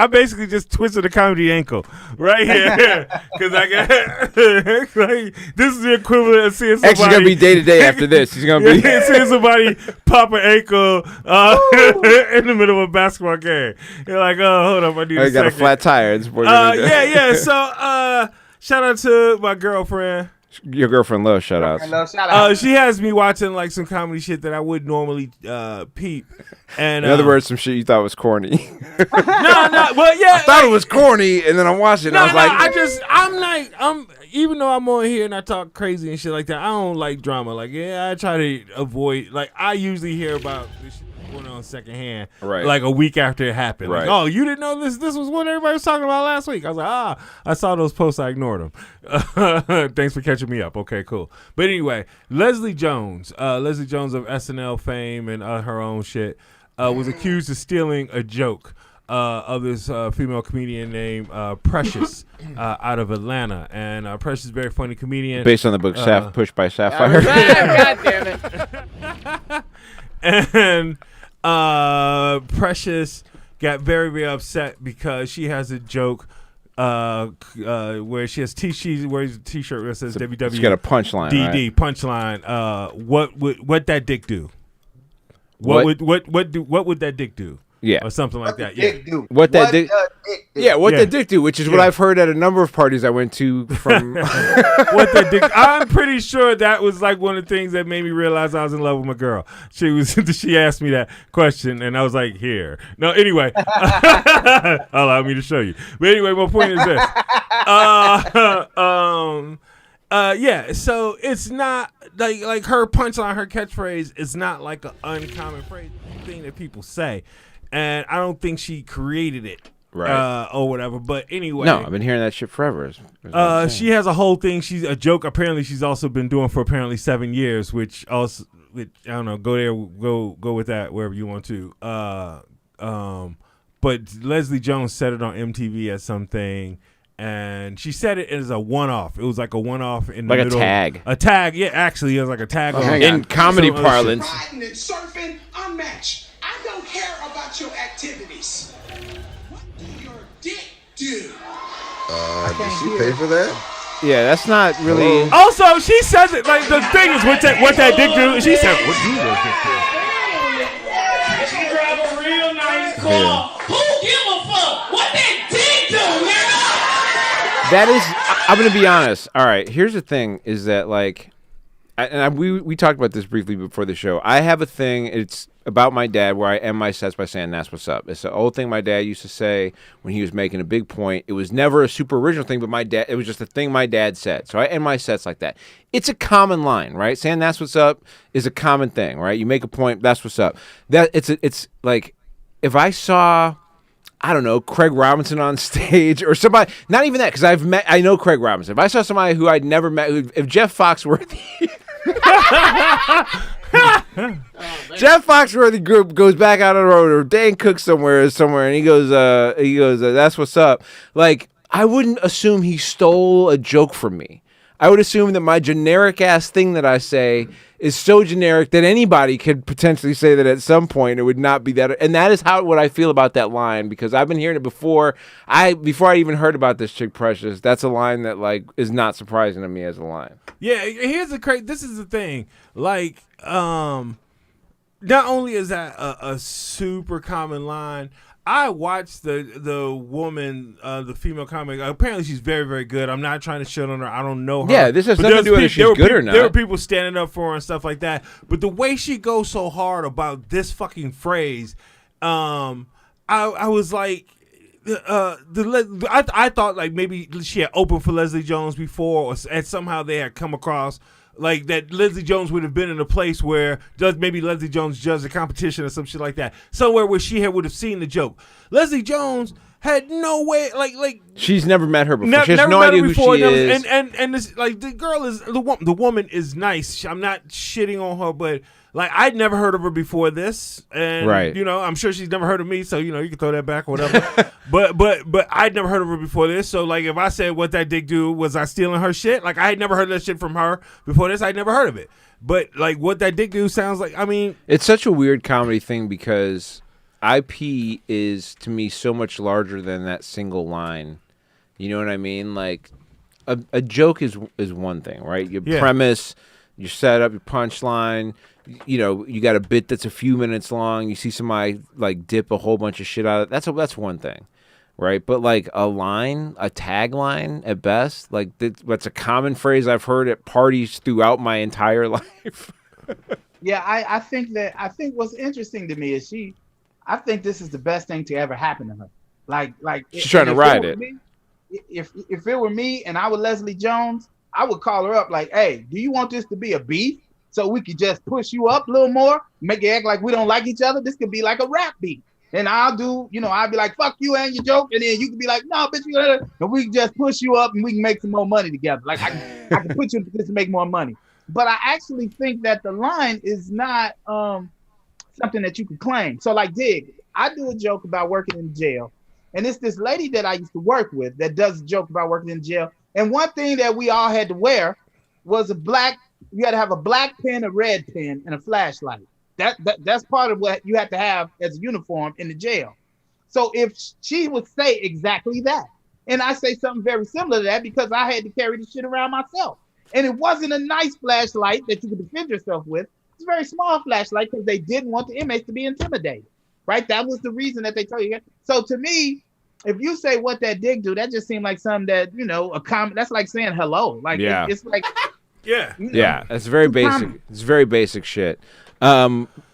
Speaker 3: basically just twisted a comedy ankle right here because I got like this is the equivalent of seeing somebody.
Speaker 2: Actually, gonna be day to day after this. He's gonna be
Speaker 3: seeing somebody pop an ankle in the middle of a basketball game. You're like, oh, hold up, I need a
Speaker 2: got a flat tire.
Speaker 3: Yeah. So, shout out to my girlfriend.
Speaker 2: Your girlfriend Lo, shout out.
Speaker 3: She has me watching like some comedy shit that I would normally peep. And
Speaker 2: in other words, some shit you thought was corny.
Speaker 3: No, well, yeah.
Speaker 2: I thought it was corny, and then I watched it. And I was
Speaker 3: I'm even though I'm on here and I talk crazy and shit like that, I don't like drama. Like, I try to avoid. Like, I usually hear about this shit going on secondhand,
Speaker 2: right?
Speaker 3: Like a week after it happened.
Speaker 2: Right.
Speaker 3: Like, oh, you didn't know this? This was what everybody was talking about last week. I was like, I saw those posts. I ignored them. Thanks for catching me up. Okay, cool. But anyway, Leslie Jones of SNL fame and her own shit. was accused of stealing a joke of this female comedian named Precious out of Atlanta. And Precious is a very funny comedian.
Speaker 2: Based on the book Pushed by Sapphire.
Speaker 5: God damn it.
Speaker 3: And Precious got very, very upset because she has a joke where she has she wears a t-shirt that says WW.
Speaker 2: She's got a punchline.
Speaker 3: DD punchline. What that dick do? What would that dick do?
Speaker 2: Yeah,
Speaker 3: or something like that.
Speaker 4: Yeah.
Speaker 2: What that dick do, which is what I've heard at a number of parties I went to from.
Speaker 3: What that dick? I'm pretty sure that was like one of the things that made me realize I was in love with my girl. She asked me that question, and I was like, "Here." No, anyway, allow me to show you. But anyway, my point is this. Yeah. So it's not like her punchline, her catchphrase is not like an uncommon phrase thing that people say. And I don't think she created it,
Speaker 2: right?
Speaker 3: Or whatever. But anyway,
Speaker 2: no, I've been hearing that shit forever.
Speaker 3: She has a whole thing. She's a joke. Apparently, she's also been doing for 7 years. Which I don't know. Go with that wherever you want to. But Leslie Jones said it on MTV as something, and she said it as a one-off. It was like a one-off in the
Speaker 2: like
Speaker 3: middle.
Speaker 2: A tag.
Speaker 3: A tag. Yeah, actually, it was like a tag.
Speaker 2: In comedy parlance.
Speaker 6: Riding and surfing, unmatched. I don't care about your activities. What do your dick do?
Speaker 7: Did she pay for that?
Speaker 2: Yeah, that's not really.
Speaker 3: Also, she says it like the thing is what that dick do. She said, "What do your dick do?"
Speaker 6: She drive a real nice car. Who give a fuck? What that dick do, nigga?
Speaker 2: That is, I'm gonna be honest. All right, here's the thing: is that like, we talked about this briefly before the show. I have a thing. It's about my dad where I end my sets by saying that's what's up. It's the old thing my dad used to say when he was making a big point. It was never a super original thing, but it was just a thing my dad said. So I end my sets like that. It's a common line, right? Saying that's what's up is a common thing, right? You make a point, that's what's up. That it's like if I saw, I don't know, Craig Robinson on stage or somebody, not even that, because I know Craig Robinson. If I saw somebody who I'd never met, if Jeff Foxworthy Jeff Foxworthy group goes back out on the road, or Dan Cook somewhere, and he goes, that's what's up. Like, I wouldn't assume he stole a joke from me. I would assume that my generic ass thing that I say is so generic that anybody could potentially say that at some point it would not be that. And that is what I feel about that line, because I've been hearing it before. Before I even heard about this chick Precious, that's a line that like is not surprising to me as a line. Yeah,
Speaker 3: this is the thing. Like, not only is that a super common line, I watched the woman, the female comic. Apparently, she's very, very good. I'm not trying to shit on her. I don't know her.
Speaker 2: Yeah, this has nothing to do with if she's good or not.
Speaker 3: There were people standing up for her and stuff like that. But the way she goes so hard about this fucking phrase, I was like, I thought like maybe she had opened for Leslie Jones before, and somehow they had come across like that Leslie Jones would have been in a place where maybe Leslie Jones judged a competition or some shit like that, somewhere where she would have seen the joke. Leslie Jones had no way, like
Speaker 2: she's never met her before. She has no idea who she is.
Speaker 3: And this, like, the girl is the woman is nice. I'm not shitting on her, but like I'd never heard of her before this, and
Speaker 2: right.
Speaker 3: You know, I'm sure she's never heard of me, so you know you can throw that back or whatever. but I'd never heard of her before this, so like if I said what that dick do, was I stealing her shit? Like I had never heard that shit from her before this. I'd never heard of it, but like what that dick do sounds like. I mean,
Speaker 2: it's such a weird comedy thing because IP is to me so much larger than that single line. You know what I mean? Like a joke is one thing, right? Your premise, your setup, your punchline. You know, you got a bit that's a few minutes long. You see somebody like dip a whole bunch of shit out of it. That's one thing, right? But like a line, a tagline at best, like that's a common phrase I've heard at parties throughout my entire life.
Speaker 4: Yeah, I think what's interesting to me is I think this is the best thing to ever happen to her. Like
Speaker 2: she's trying to ride it.
Speaker 4: If it were me and I were Leslie Jones, I would call her up like, hey, do you want this to be a beef? So we could just push you up a little more, make it act like we don't like each other. This could be like a rap beat. And I'll be like, fuck you and your joke. And then you can be like, no, bitch, and we can just push you up and we can make some more money together. Like I can put you in this to make more money. But I actually think that the line is not, something that you could claim. So like Dig, I do a joke about working in jail. And it's this lady that I used to work with that does a joke about working in jail. And one thing that we all had to wear was you had to have a black pen, a red pen, and a flashlight. That's part of what you have to have as a uniform in the jail. So if she would say exactly that, and I say something very similar to that because I had to carry the shit around myself. And it wasn't a nice flashlight that you could defend yourself with. It's a very small flashlight because they didn't want the inmates to be intimidated, right? That was the reason that they told you. So to me, if you say what that Dig do, that just seemed like something that, that's like saying hello. Like, it's like,
Speaker 2: yeah, that's very basic. It's very basic shit.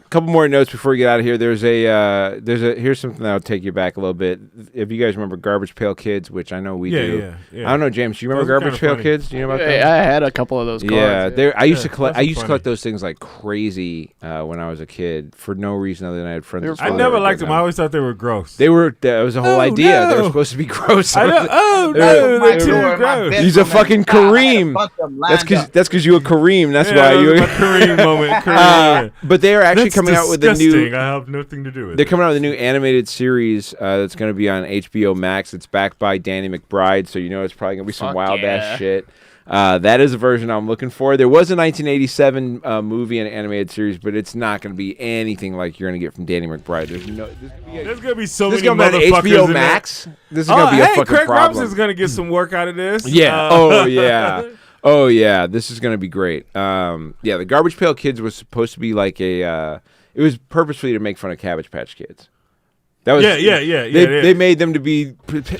Speaker 2: Couple more notes before we get out of here. Here's something that'll take you back a little bit. If you guys remember Garbage Pail Kids, which I know we do. Yeah. I don't know, James. Do you remember Garbage Pail Kids? Do you know about that?
Speaker 1: I had a couple of those cards.
Speaker 2: Yeah, I used to collect those things like crazy when I was a kid for no reason other than I had friends.
Speaker 3: I never liked them. I always thought they were gross.
Speaker 2: That was the whole idea. No. They were supposed to be gross.
Speaker 3: They're too gross.
Speaker 2: He's a fucking Kareem. That's because you a Kareem. That's why you a
Speaker 3: Kareem moment.
Speaker 2: But they are actually coming out with a new.
Speaker 3: I have nothing to do with it.
Speaker 2: They're coming out with a new animated series that's going to be on HBO Max. It's backed by Danny McBride, so it's probably going to be some wild ass shit. That is a version I'm looking for. There was a 1987 movie and animated series, but it's not going to be anything like you're going to get from Danny McBride. There's
Speaker 3: going to be so many
Speaker 2: motherfuckers HBO Max. This is going to be a fucking
Speaker 3: Craig
Speaker 2: problem.
Speaker 3: Robinson's going to get some work out of this.
Speaker 2: Yeah. Oh yeah. This is going to be great. The Garbage Pail Kids was supposed to be like it was purposefully to make fun of Cabbage Patch Kids. That was They made them to be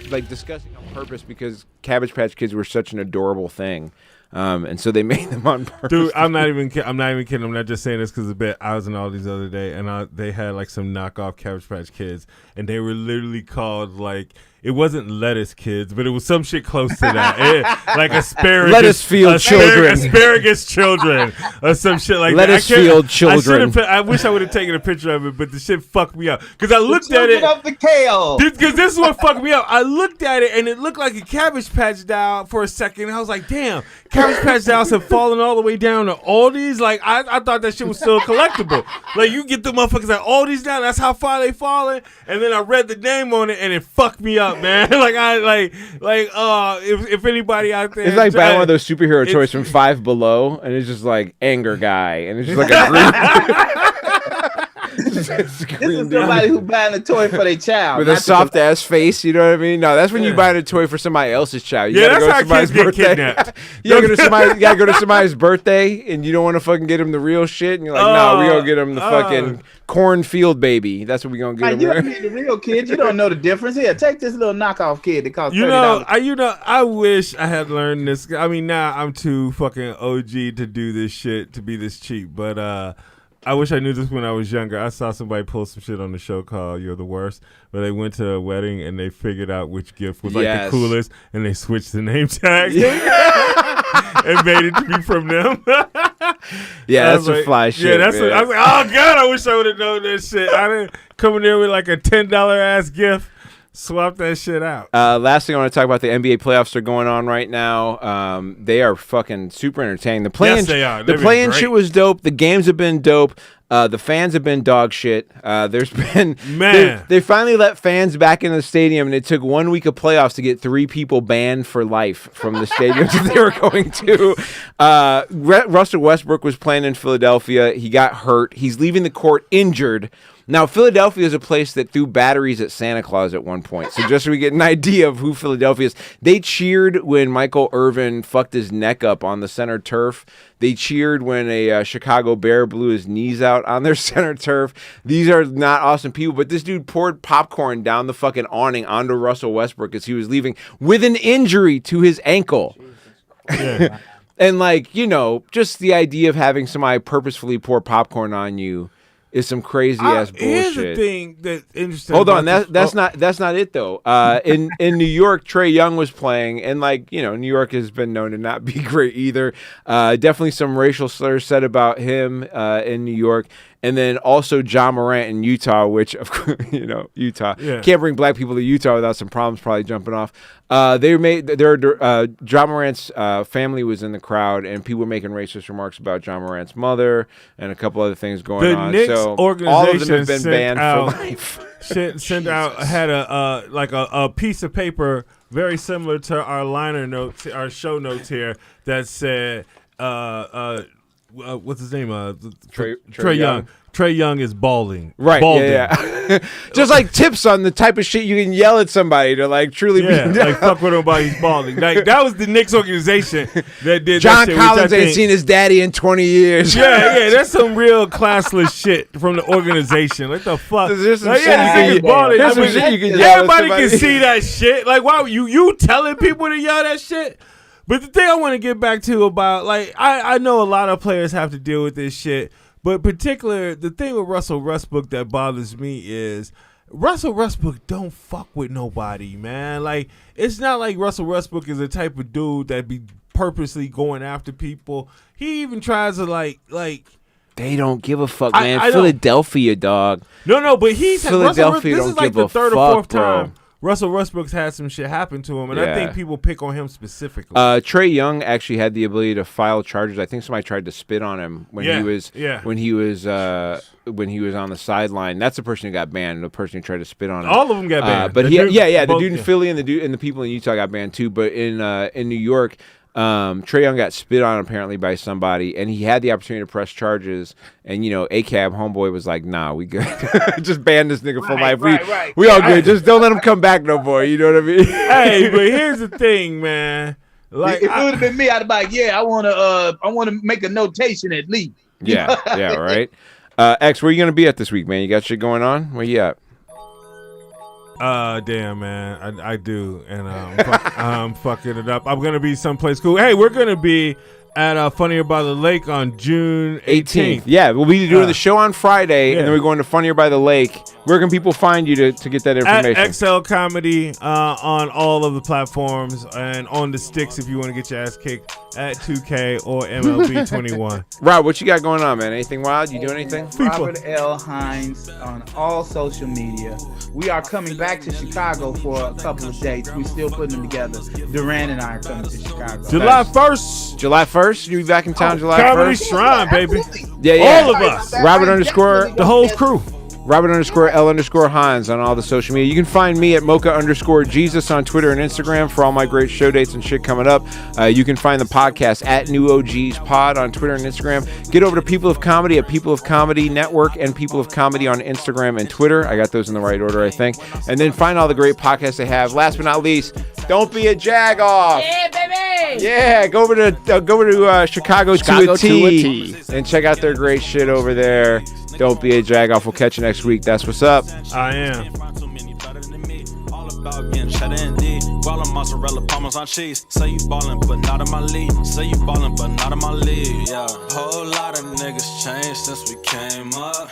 Speaker 2: like disgusting on purpose because Cabbage Patch Kids were such an adorable thing, and so they made them on purpose.
Speaker 3: Dude, I'm not even kidding. I'm not just saying this because of the bit. I was in all these other day, and they had like some knockoff Cabbage Patch Kids, and they were literally called like. It wasn't lettuce kids, but it was some shit close to that. Like asparagus.
Speaker 2: Lettuce field children.
Speaker 3: Asparagus children. Or some shit like
Speaker 2: lettuce
Speaker 3: that.
Speaker 2: Field children.
Speaker 3: I wish I would have taken a picture of it, but the shit fucked me up. Because I looked at it.
Speaker 4: Of the kale.
Speaker 3: Because this is what fucked me up. I looked at it, and it looked like a Cabbage Patch doll for a second. And I was like, damn, Cabbage Patch dolls have fallen all the way down to Aldi's. Like, I thought that shit was still collectible. Like, you get the motherfuckers at Aldi's now. That's how far they falling. And then I read the name on it, and it fucked me up, man. If anybody out there,
Speaker 2: it's like buying one of those superhero toys from Five Below, and it's just like anger guy, and it's just like a green.
Speaker 4: This is somebody who buying a toy for their child
Speaker 2: with a soft ass face. You know what I mean? No, that's when you buying a toy for somebody else's child. You gotta
Speaker 3: that's
Speaker 2: go
Speaker 3: how
Speaker 2: to somebody's
Speaker 3: kids get
Speaker 2: birthday.
Speaker 3: kidnapped.
Speaker 2: You gotta go to somebody's birthday, and you don't want to fucking get him the real shit. And you're like, no, we gonna get him the fucking cornfield baby. That's what we gonna get him.
Speaker 4: You don't need the real kid. You don't know the difference. Here, take this little knockoff kid that costs $30.
Speaker 3: I wish I had learned this. I mean, now I'm too fucking OG to do this shit, to be this cheap. But I wish I knew this when I was younger. I saw somebody post some shit on the show called "You're the Worst," where they went to a wedding and they figured out which gift was like the coolest, and they switched the name tag and made it to be from them.
Speaker 2: That's a fly shit.
Speaker 3: Yeah, that's. I was like, oh god, I wish I would have known this shit. I didn't come in there with like a $10 ass gift. Swap that shit out.
Speaker 2: Last thing I want to talk about, the NBA playoffs are going on right now. They are fucking super entertaining. The play-in,
Speaker 3: yes, they are.
Speaker 2: The play-in shit was dope. The games have been dope. The fans have been dog shit. There's been they finally let fans back in the stadium, and it took 1 week of playoffs to get 3 people banned for life from the stadiums that they were going to. Russell Westbrook was playing in Philadelphia. He got hurt. He's leaving the court injured. Now, Philadelphia is a place that threw batteries at Santa Claus at one point. So just so we get an idea of who Philadelphia is, they cheered when Michael Irvin fucked his neck up on the center turf. They cheered when a Chicago Bear blew his knees out on their center turf. These are not awesome people, but this dude poured popcorn down the fucking awning onto Russell Westbrook as he was leaving with an injury to his ankle. Yeah. And just the idea of having somebody purposefully pour popcorn on you is some crazy ass bullshit.
Speaker 3: Here's the thing that's interesting.
Speaker 2: Hold on, that's not it though. In New York, Trae Young was playing, and New York has been known to not be great either. Definitely some racial slurs said about him in New York, And then also John Morant in Utah, which, of course, Utah. Yeah. Can't bring black people to Utah without some problems probably jumping off. John Morant's family was in the crowd, and people were making racist remarks about John Morant's mother and a couple other things going on.
Speaker 3: The Knicks organization
Speaker 2: all of them have been banned for life.
Speaker 3: Had a piece of paper very similar to our liner notes, our show notes here, that said, what's his name? Trae Young. Trae Young is balding.
Speaker 2: Right.
Speaker 3: Balding.
Speaker 2: Yeah. Just like tips on the type of shit you can yell at somebody to like truly be
Speaker 3: like fuck with nobody, he's balding. Like that was the Knicks organization that did
Speaker 2: John
Speaker 3: that shit,
Speaker 2: Collins ain't seen his daddy in 20 years.
Speaker 3: Yeah, that's some real classless shit from the organization. What the fuck?
Speaker 2: There's some shit
Speaker 3: balding.
Speaker 2: you can yell
Speaker 3: everybody can see that shit. Like, why you telling people to yell that shit? But the thing I want to get back to about, like, I know a lot of players have to deal with this shit, but particular, the thing with Russell Westbrook that bothers me is Russell Westbrook don't fuck with nobody, man. Like, it's not like Russell Westbrook is the type of dude that be purposely going after people. He even tries to, like
Speaker 2: they don't give a fuck, man. Philadelphia, dog.
Speaker 3: No, but
Speaker 2: Philadelphia
Speaker 3: this is like the third or fourth time Russell Westbrook's had some shit happen to him, and I think people pick on him specifically.
Speaker 2: Trae Young actually had the ability to file charges. I think somebody tried to spit on him when he was on the sideline. That's the person who got banned. The person who tried to spit on him.
Speaker 3: All of them got banned.
Speaker 2: But the dude in Philly and the people in Utah got banned too. But in New York, Trae Young got spit on apparently by somebody, and he had the opportunity to press charges. And ACAB homeboy was like, "Nah, we good. Just ban this nigga for life. We all good. Just don't let him come back no more." You know what I mean?
Speaker 3: Hey, but here's the thing, man. Like,
Speaker 4: if it would have been me, I'd be like, "Yeah, I want to make a notation at least."
Speaker 2: Yeah, right. X, where you gonna be at this week, man? You got shit going on? Where you at?
Speaker 3: Damn, man, I do, and I'm fucking it up. I'm gonna be someplace cool. Hey, we're gonna be at Funnier by the Lake on June 18th.
Speaker 2: Yeah, we'll be doing the show on Friday, and then we're going to Funnier by the Lake. Where can people find you to get that information?
Speaker 3: At XL Comedy on all of the platforms, and on the sticks if you want to get your ass kicked at 2K or MLB 21.
Speaker 2: Rob, what you got going on, man? Anything wild? You doing anything?
Speaker 4: Robert L. Hines on all social media. We are coming back to Chicago for a couple of dates. We're still putting them together. Duran and I are coming to Chicago.
Speaker 3: July 1st.
Speaker 2: July 1st? You'll be back in town July 1st?
Speaker 3: Comedy Shrine, baby.
Speaker 2: Yeah.
Speaker 3: All of us.
Speaker 2: Robert _
Speaker 3: the whole crew.
Speaker 2: Robert _L _Hines on all the social media. You can find me at Mocha _Jesus on Twitter and Instagram for all my great show dates and shit coming up. You can find the podcast at New OGs Pod on Twitter and Instagram. Get over to People of Comedy at People of Comedy Network and People of Comedy on Instagram and Twitter. I got those in the right order, I think. And then find all the great podcasts they have. Last but not least, don't be a jagoff.
Speaker 5: Yeah, baby.
Speaker 2: Yeah, go over to Chicago to a T and check out their great shit over there. Don't be a jagoff. We'll catch you next week. That's what's up.
Speaker 3: I am.
Speaker 8: About getting cheddar and D. Rollin' mozzarella, palmas on cheese. Say you ballin', but not in my league. Say you ballin', but not in my league. Yeah, whole lot of niggas changed since we came up.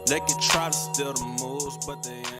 Speaker 8: They could try to steal the moves, but they ain't.